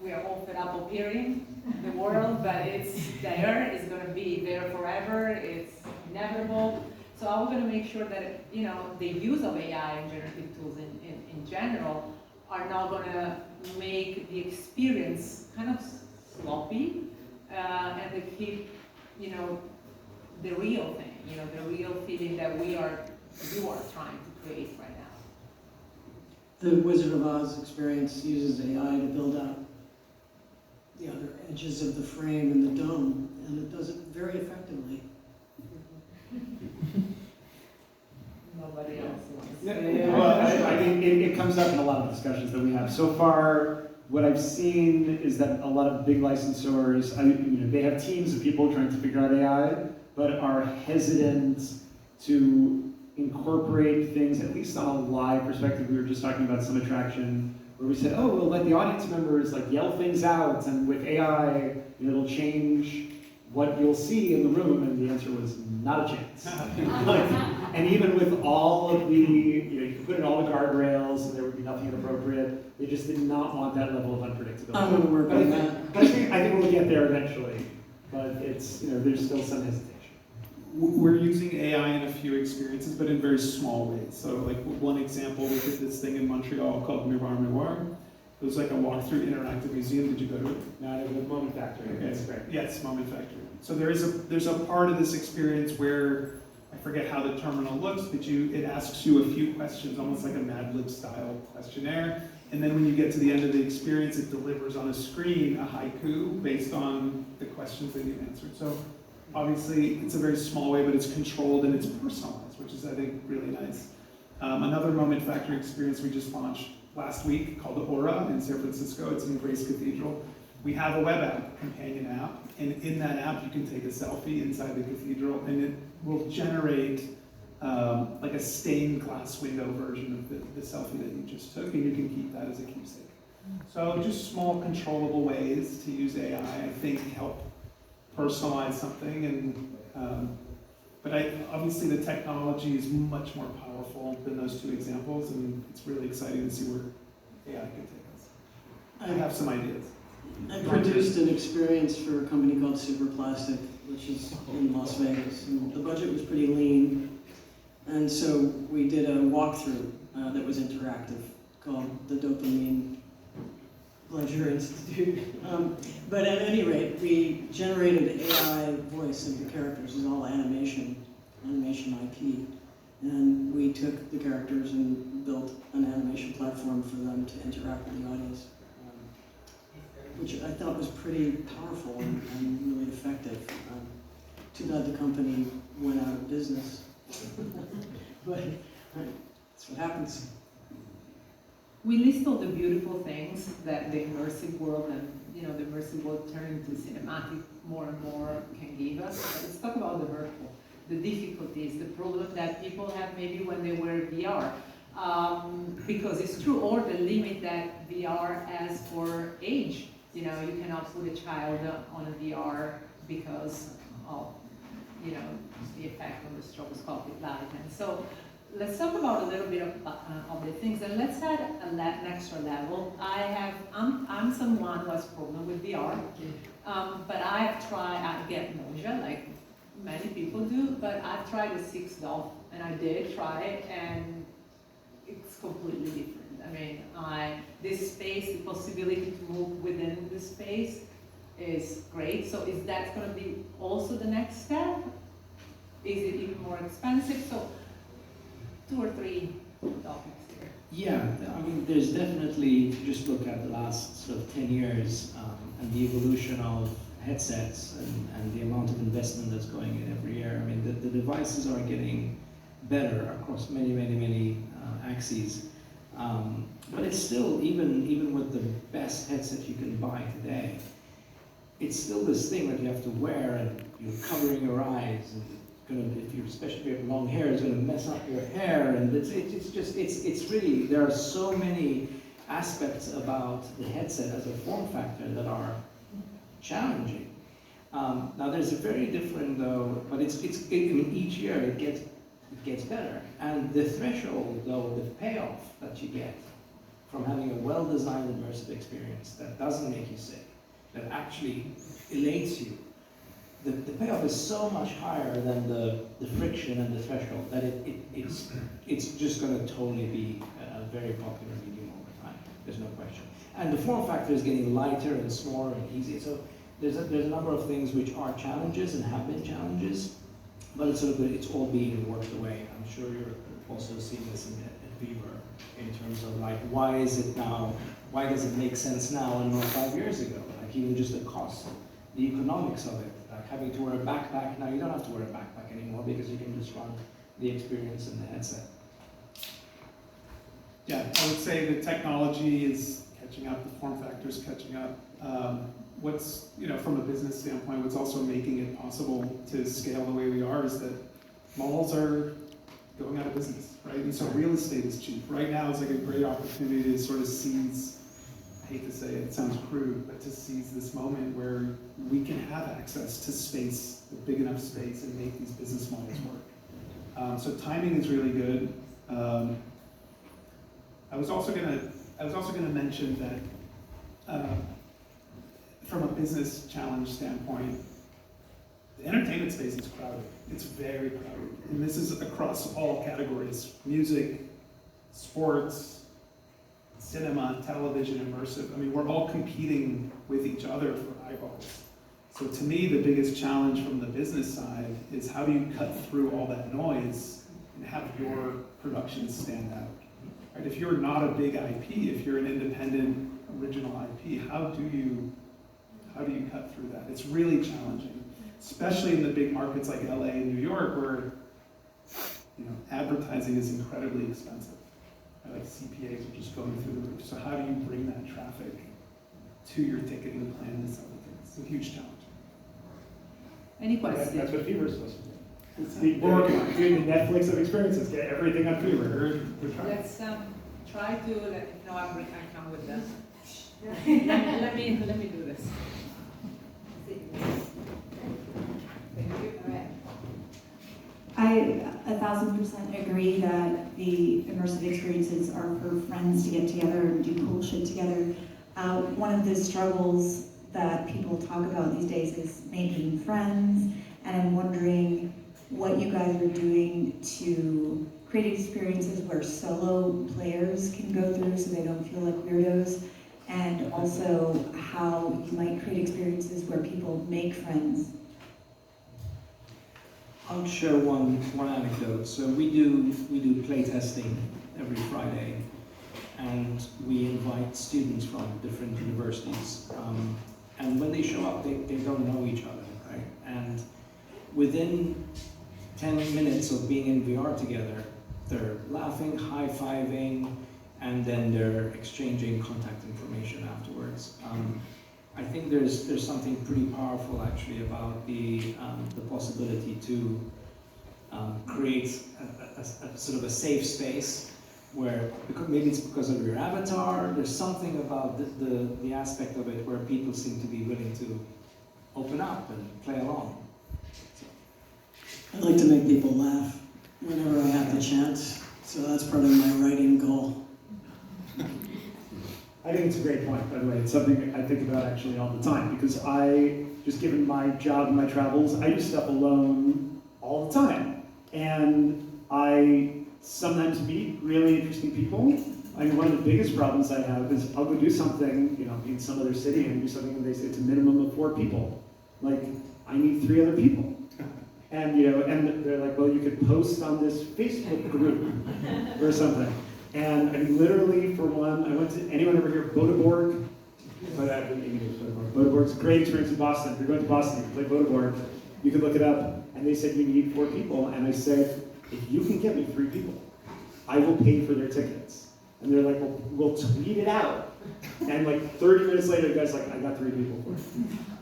we are all fed up of hearing the world, but it's there, it's going to be there forever, it's inevitable. So I was gonna make sure that, you know, the use of AI and generative tools in general are not gonna make the experience kind of sloppy, and they keep, you know, the real thing, you know, the real feeling that you are trying to create right now. The Wizard of Oz experience uses AI to build out the other edges of the frame and the dome, and it does it very effectively. Nobody else wants. Well, I mean, it comes up in a lot of discussions that we have. So far, what I've seen is that a lot of big licensors, they have teams of people trying to figure out AI, but are hesitant to incorporate things, at least on a live perspective. We were just talking about some attraction where we said, oh, we'll let the audience members like yell things out, and with AI, it'll change what you'll see in the room, and the answer was not a chance. And even with all of the, you could put in all the guardrails and there would be nothing inappropriate, they just did not want that level of unpredictability. I'm gonna work on that. I think we'll get there eventually, but it's, there's still some hesitation. We're using AI in a few experiences, but in very small ways. So like one example, we did this thing in Montreal called Miroir. It was like a walkthrough interactive museum. Did you go to it? No, it was a Moment Factory. Okay. That's great. Yes, Moment Factory. So there's a part of this experience where, I forget how the terminal looks, but it asks you a few questions, almost like a Mad Lib style questionnaire. And then when you get to the end of the experience, it delivers on a screen a haiku based on the questions that you've answered. So obviously it's a very small way, but it's controlled and it's personalized, which is, I think, really nice. Another Moment Factory experience we just launched last week called Aura in San Francisco. It's in Grace Cathedral. We have a web app, companion app, and in that app you can take a selfie inside the cathedral, and it will generate like a stained glass window version of the selfie that you just took, and you can keep that as a keepsake. So just small controllable ways to use AI, I think, help personalize something, and but obviously the technology is much more powerful than those two examples, and it's really exciting to see where AI can take us. I have some ideas. I produced an experience for a company called Super Plastic, which is in Las Vegas, and the budget was pretty lean, and so we did a walkthrough that was interactive called the Dopamine Pleasure Institute. But at any rate, we generated AI voice of the characters. It was all animation IP, and we took the characters and built an animation platform for them to interact with the audience. Which I thought was pretty powerful and really effective. Too bad the company went out of business. But that's what happens. We list all the beautiful things that the immersive world and the immersive world turning to cinematic more and more can give us. But let's talk about the hurtful, the difficulties, the problem that people have maybe when they wear VR. Because it's true, or the limit that VR has for age. You cannot put a child on a VR because of, the effect on the stroboscopic light. And so let's talk about a little bit of the things, and let's add an extra level. I'm someone who has problem with VR, but I get nausea like many people do, but I've tried a 6 DoF, and I did try it, and it's completely different. I mean, this space, the possibility to move within the space is great. So is that going to be also the next step? Is it even more expensive? So 2 or 3 topics here. Yeah, I mean, there's definitely, if you just look at the last sort of 10 years and the evolution of headsets and the amount of investment that's going in every year, I mean, the devices are getting better across many axes. But it's still, even with the best headset you can buy today, it's still this thing that you have to wear and you're covering your eyes, and especially if you have long hair, it's going to mess up your hair, and it's really, there are so many aspects about the headset as a form factor that are challenging. Now there's a very different though, but each year it gets better, and the threshold though, the payoff that you get from having a well-designed immersive experience that doesn't make you sick, that actually elates you, the payoff is so much higher than the friction and the threshold that it's just going to totally be a very popular medium over time. There's no question. And the form factor is getting lighter and smaller and easier. So there's a number of things which are challenges and have been challenges, but it's all being worked away. I'm sure you're also seeing this at Beaver in terms of like, why is it now? Why does it make sense now and not 5 years ago? Like even just the cost, the economics of it. Like having to wear a backpack, now you don't have to wear a backpack anymore because you can just run the experience in the headset. Yeah, I would say the technology is catching up, the form factor is catching up. What's, from a business standpoint, what's also making it possible to scale the way we are is that malls are going out of business, right? And so real estate is cheap. Right now is like a great opportunity to sort of seize, I hate to say it sounds crude, but to seize this moment where we can have access to space, a big enough space, and make these business models work. So timing is really good. I was also gonna mention that from a business challenge standpoint, the entertainment space is crowded. It's very crowded, and this is across all categories: music, sports, cinema, television, immersive. I mean, we're all competing with each other for eyeballs. So to me, the biggest challenge from the business side is how do you cut through all that noise and have your productions stand out? Right? If you're not a big IP, if you're an independent original IP, how do you cut through that? It's really challenging, especially in the big markets like LA and New York, where advertising is incredibly expensive. Right? Like CPAs are just going through the roof. So how do you bring that traffic to your ticketing plan and other things? It's a huge challenge. Any questions? That's what Fever's supposed to do. We're working on doing the Netflix of experiences, get everything on Fever. We're trying. Let's try to I come with them. let me do this. Thank you. All right. I 1000% agree that the immersive experiences are for friends to get together and do cool shit together. One of the struggles that people talk about these days is making friends, and I'm wondering what you guys are doing to create experiences where solo players can go through so they don't feel like weirdos, and also how you might create experiences where people make friends. I'll share one anecdote. So we do play testing every Friday, and we invite students from different universities. And when they show up, they don't know each other, right? And within 10 minutes of being in VR together, they're laughing, high-fiving, and then they're exchanging contact information afterwards. I think there's something pretty powerful actually about the possibility to create a sort of a safe space where, because maybe it's because of your avatar, there's something about the aspect of it where people seem to be willing to open up and play along. I like to make people laugh whenever I have the chance, so that's part of my writing goal. I think it's a great point, by the way. It's something I think about actually all the time, because just given my job and my travels, I do stuff alone all the time. And I sometimes meet really interesting people. I mean, one of the biggest problems I have is I'll go do something, in some other city and do something and they say it's a minimum of 4 people. Like, I need 3 other people. And, and they're like, well, you could post on this Facebook group or something. And I mean, literally, for one, I went to, anyone ever hear Bodeborg? Bodeborg's a great experience in Boston. If you're going to Boston, you can play Bodeborg. You can look it up. And they said, you need 4 people. And I said, if you can get me 3 people, I will pay for their tickets. And they're like, well, we'll tweet it out. And like 30 minutes later, the guy's like, I got 3 people for it.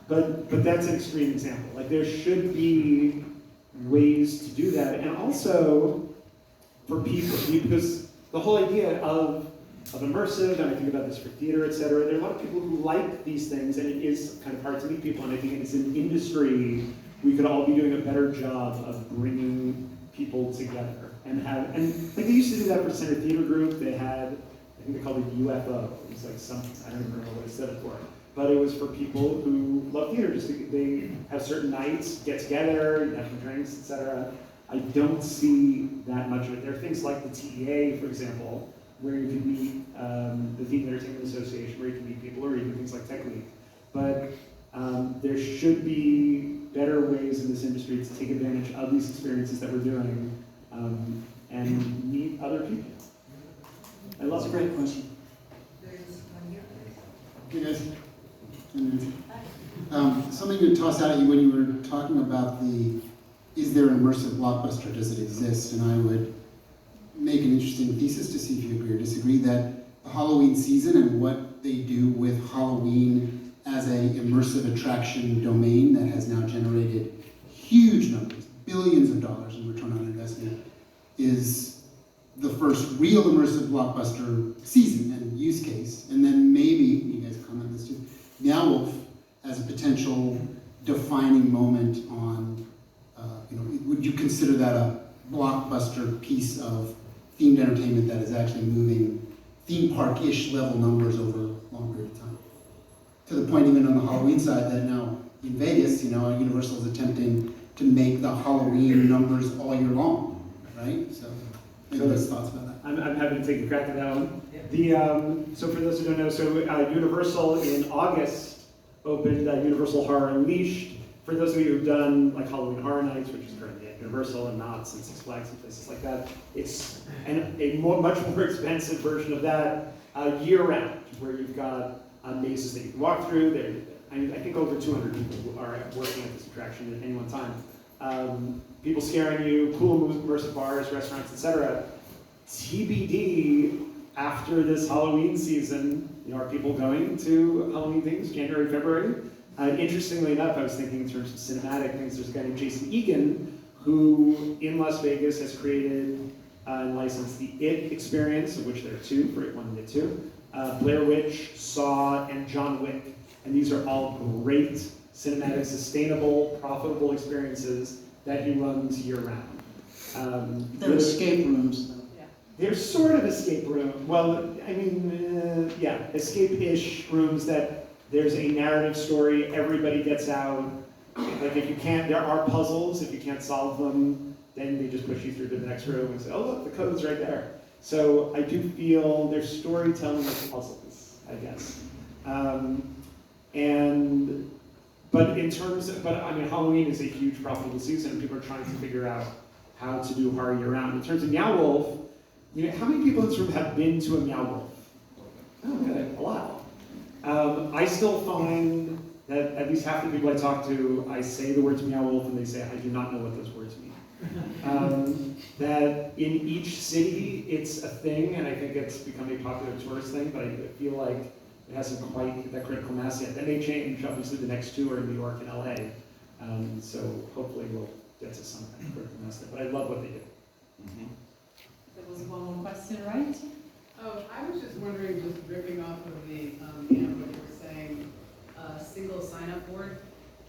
But that's an extreme example. Like, there should be ways to do that. And also, for people, because the whole idea of immersive, and I think about this for theater, et cetera, there are a lot of people who like these things, and it is kind of hard to meet people, and I think it's an industry we could all be doing a better job of bringing people together. And like they used to do that for Center Theater Group. They had, I think they called it UFO. It was like I don't remember what it stood for. but it was for people who love theater. They have certain nights, get together, have some drinks, etc. I don't see that much of it. There are things like the TEA, for example, where you can meet the Themed Entertainment Association, where you can meet people, or even things like Tech League. But there should be better ways in this industry to take advantage of these experiences that we're doing and meet other people. I love That's a great question. Hey guys. Something to toss out at you when you were talking about is there an immersive blockbuster, does it exist? And I would make an interesting thesis to see if you agree or disagree that the Halloween season and what they do with Halloween as a immersive attraction domain that has now generated huge numbers, billions of dollars in return on investment, is the first real immersive blockbuster season and use case. And then maybe, you guys comment on this too, Meow Wolf as a potential defining moment on, would you consider that a blockbuster piece of themed entertainment that is actually moving theme park-ish level numbers over a long period of time? To the point even on the Halloween side that now in Vegas, Universal is attempting to make the Halloween numbers all year long, right? So maybe there's thoughts about that. I'm happy to take a crack at that one. So for those who don't know, Universal in August opened Universal Horror Unleashed. For those of you who've done like Halloween Horror Nights, which is currently at Universal and Knott's and Six Flags and places like that, it's much more expensive version of that year-round, where you've got mazes that you can walk through. I think over 200 people are working at this attraction at any one time. People scaring you, cool immersive bars, restaurants, etc. TBD, after this Halloween season, are people going to Halloween things, January, February? Interestingly enough, I was thinking in terms of cinematic things, there's a guy named Jason Egan, who in Las Vegas has created and licensed the It experience, of which there are two, for It 1 and It 2, Blair Witch, Saw, and John Wick. And these are all great cinematic, sustainable, profitable experiences that he runs year-round. They're escape rooms, though. They're sort of escape room. Well, escape-ish rooms that there's a narrative story, everybody gets out. Like there are puzzles, if you can't solve them, then they just push you through to the next room and say, oh look, the code's right there. So I do feel there's storytelling with puzzles, I guess. Halloween is a huge profitable season, and people are trying to figure out how to do horror year-round. In terms of Meow Wolf, how many people in this room have been to a Meow Wolf? Oh, okay, a lot. I still find that at least half the people I talk to, I say the words Meow Wolf and they say, I do not know what those words mean. That in each city, it's a thing, and I think it's become a popular tourist thing, but I feel like it hasn't quite hit that critical mass yet. That may change. Obviously, the next two are in New York and LA, so hopefully we'll get to some kind of critical mass there. But I love what they do. There was one more question, right? Oh, I was just wondering, just ripping off of the, what you were saying, single sign-up board.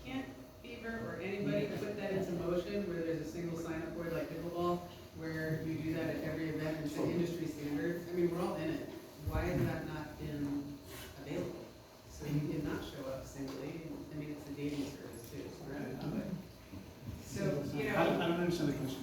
Can't Fever or anybody put that into motion where there's a single sign-up board like pickleball, where you do that at every event and it's an industry standard? I mean, we're all in it. Why has that not been available? So you can not show up singly. I mean, it's a dating service too, right? So, I don't understand the question.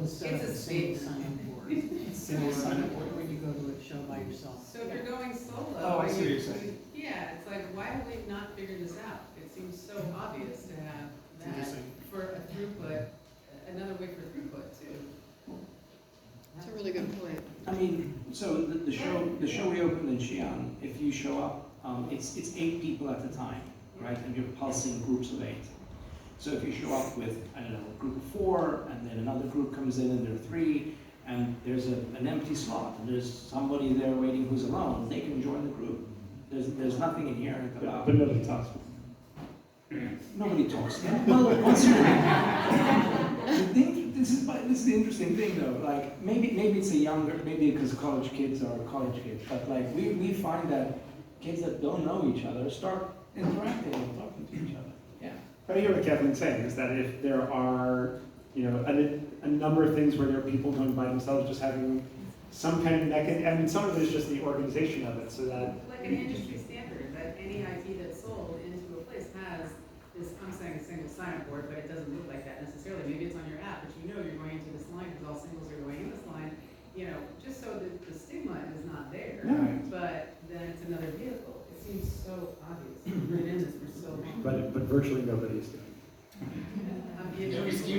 It's a state sign-up board. Single sign-up board. When you go to a show by yourself. So if you're going solo. Oh, I see what you're saying. Yeah, it's like, why have we not figured this out? It seems so obvious to have that for a throughput, another way for throughput too. That's a really good point. I mean, so the show we opened in Xi'an, if you show up, it's 8 people at a time, right? And you're pulsing groups of 8. So if you show up with, I don't know, a group of 4, and then another group comes in and there are 3, and there's an empty slot, and there's somebody there waiting who's alone, they can join the group. There's nothing inherent about. But nobody talks. Nobody talks. Well, once you're this is the interesting thing though. Like maybe it's a younger, maybe because college kids are college kids, but like we find that kids that don't know each other start interacting and talking to each other. Yeah. But I hear what Kathleen's saying is that if there are, a number of things where there are people going by themselves, just having some kind of mechanism. I mean, some of it is just the organization of it, so that Like an industry standard, any IT that's sold into a place has this, I'm saying a single sign-up board, but it doesn't look like that necessarily. Maybe it's on your app, but you know you're going into this line because all singles are going in this line, you know, just so that the stigma is not there. Right. But then it's another vehicle. It seems so obvious. We've been in this for so long. But virtually nobody is doing it. Every Every ski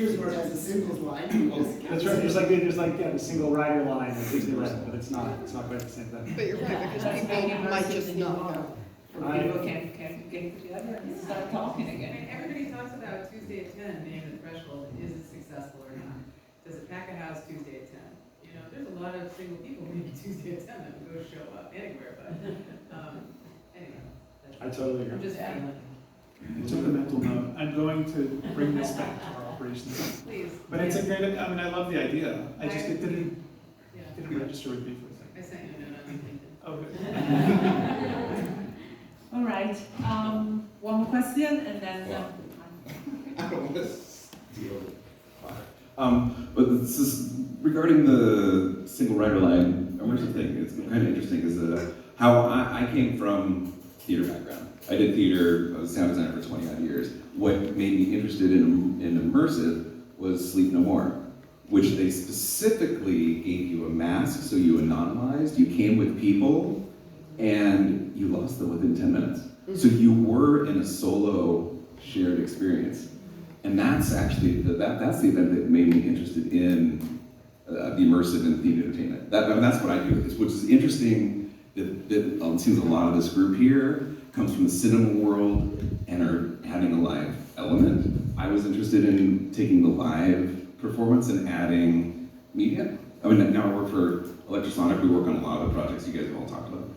resort has a singles line. That's right, there's like the single rider line at Disneyland, but it's not quite the same thing. But you're right, because people might just not know. Where people can get together and start talking I again. mean, everybody talks about Tuesday at 10 being the threshold. Is it successful or not? Does it pack a house Tuesday at 10? You know, there's a lot of single people maybe Tuesday at 10 that would go show up anywhere, but anyway. I totally agree. I'm just feeling. I took a mental note. I'm going to bring this back to our operations. Please. But it's a great, I mean, I love the idea. It didn't Yeah. register with me for a second. I sent you a note on LinkedIn. Oh, good. All right, one more question and then. I don't want to steal it. But this is regarding the single rider line immersive thing. It's kind of interesting is how I came from theater background. I did theater, I was a sound designer for 20 odd years. What made me interested in immersive was Sleep No More, which they specifically gave you a mask so you anonymized, you came with people, and you lost them within 10 minutes. So you were in a solo shared experience. And that's actually, that's the event that made me interested in the immersive and themed entertainment. That's what I do with this, which is interesting that it seems a lot of this group here comes from the cinema world and are adding a live element. I was interested in taking the live performance and adding media. I mean, now I work for Electrosonic, we work on a lot of the projects you guys have all talked about.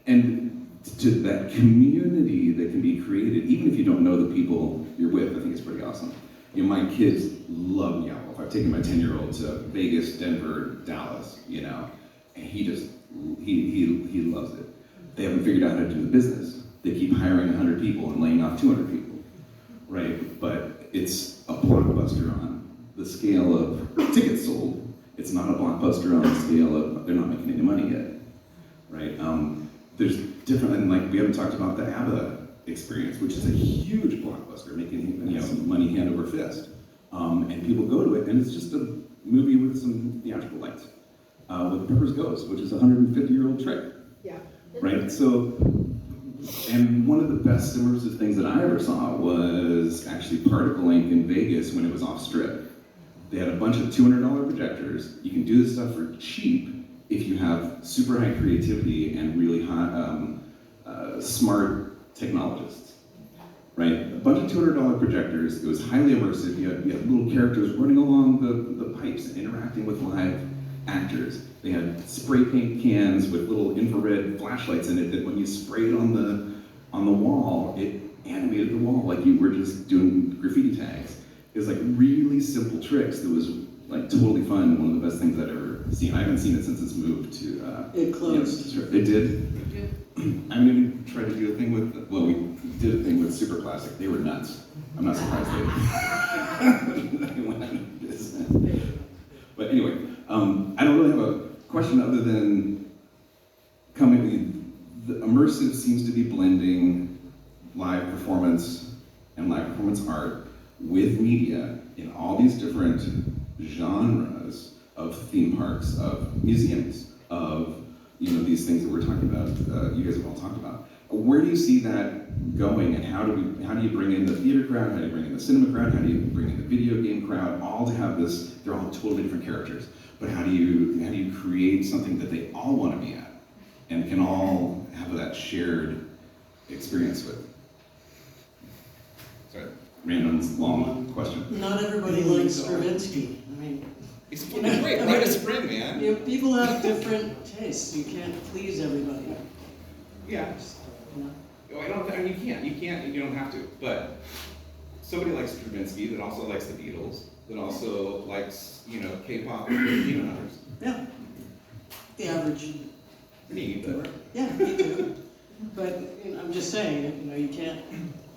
And to that community that can be created, even if you don't know the people you're with, I think it's pretty awesome. You know, my kids love Meow Wolf. I've taken my 10-year-old to Vegas, Denver, Dallas, you know, and he loves it. They haven't figured out how to do the business. They keep hiring 100 people and laying off 200 people, right? But it's a blockbuster on the scale of tickets sold. It's not a blockbuster on the scale of they're not making any money yet, right? There's different, and like we haven't talked about the ABBA experience, which is a huge blockbuster, making money hand over fist. And people go to it, and it's just a movie with some theatrical lights. With Pepper's Ghost, which is a 150-year-old trick. Yeah. Right? So, and one of the best immersive things that I ever saw was actually Particle Inc. in Vegas when it was off strip. They had a bunch of $200 projectors. You can do this stuff for cheap if you have super high creativity and really high, smart technologists. Right? A bunch of $200 projectors. It was highly immersive. You had little characters running along the pipes and interacting with live actors. They had spray paint cans with little infrared flashlights in it that when you sprayed on the wall, it animated the wall like you were just doing graffiti tags. It was like really simple tricks that was like totally fun. One of the best things I'd ever seen. I haven't seen it since it's moved to. It closed. It did. I'm gonna try to do a thing with. Well, we did a thing with Super Classic. They were nuts. I'm not surprised they went out of business. But anyway, I don't really have a question other than the immersive seems to be blending live performance and live performance art with media in all these different genres of theme parks, of museums, of these things that we're talking about, you guys have all talked about. Where do you see that going, and how do you bring in the theater crowd, how do you bring in the cinema crowd, how do you bring in the video game crowd, all to have this, they're all totally different characters, but how do you create something that they all want to be at, and can all have that shared experience with? Sorry, random long question. Not everybody likes Stravinsky. I mean, It's great, right as spring, man. People have different tastes. You can't please everybody. Yeah. You don't have to, but somebody likes Stravinsky that also likes the Beatles, that also likes, K-pop and demon hunters. Yeah. The average. Me, but. Yeah, me too. But I'm just saying, you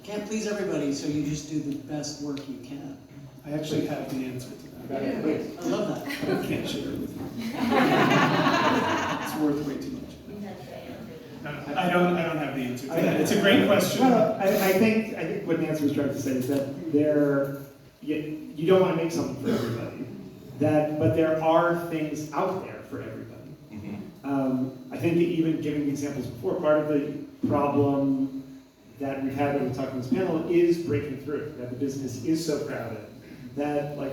can't please everybody, so you just do the best work you can. I actually have the answer to that. I love that. But I can't share it with you. It's worth way too much. No, I don't have the answer to that. It's a great question. Well, I think what Nancy was trying to say is that you don't want to make something for everybody. But there are things out there for everybody. I think even giving the examples before, part of the problem that we've had when we talk on this panel is breaking through. That the business is so crowded that I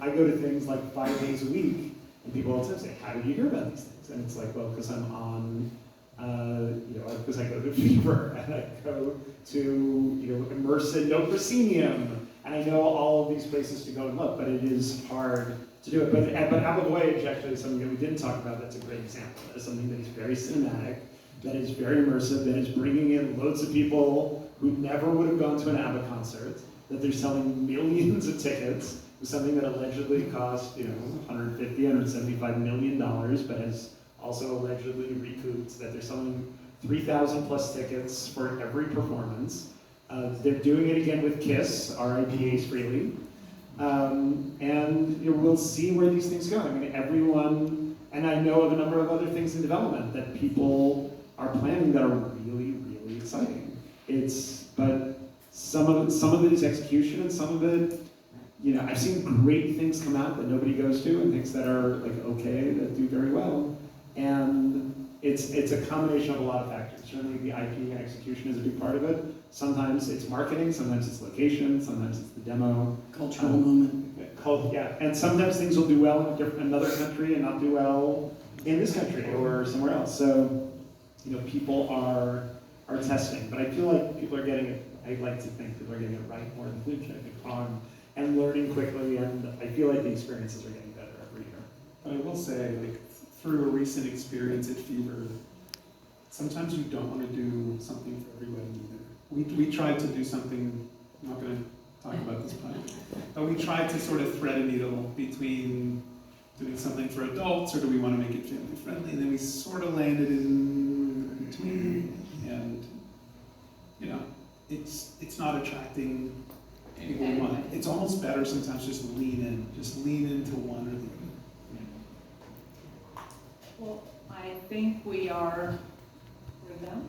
go to things like 5 days a week, and people all the time say, "How did you hear about these things?" And it's like, well, because I'm on. Because I go to Fever and I go to Immersive, no proscenium, and I know all of these places to go and look, but it is hard to do it. But Apple Voyage actually is something that we didn't talk about. That's a great example. That is something that is very cinematic, that is very immersive, that is bringing in loads of people who never would have gone to an ABBA concert. That they're selling millions of tickets with something that allegedly cost 150, 175 million dollars, but has also allegedly recouped. That they're selling 3,000 plus tickets for every performance. They're doing it again with KISS, R.I.P. Ace Frehley. And we'll see where these things go. I mean, everyone, and I know of a number of other things in development that people are planning that are really, really exciting. But some of it is execution, and some of it, I've seen great things come out that nobody goes to, and things that are okay, that do very well. And it's a combination of a lot of factors. Certainly the IP and execution is a big part of it. Sometimes it's marketing, sometimes it's location, sometimes it's the demo. Cultural moment. Yeah, and sometimes things will do well in another country and not do well in this country or somewhere else. So, people are testing, but I feel like people are getting it. I like to think people are getting it right more than Luke, I think, and learning quickly, and I feel like the experiences are getting better every year. But I will say, through a recent experience at Fever, sometimes you don't want to do something for everybody either. We tried to do something, I'm not going to talk about this part, but we tried to sort of thread a needle between doing something for adults, or do we want to make it family friendly, and then we sort of landed in between, and it's not attracting people we want. It's almost better sometimes just lean into one or the other. Well, I think we're done.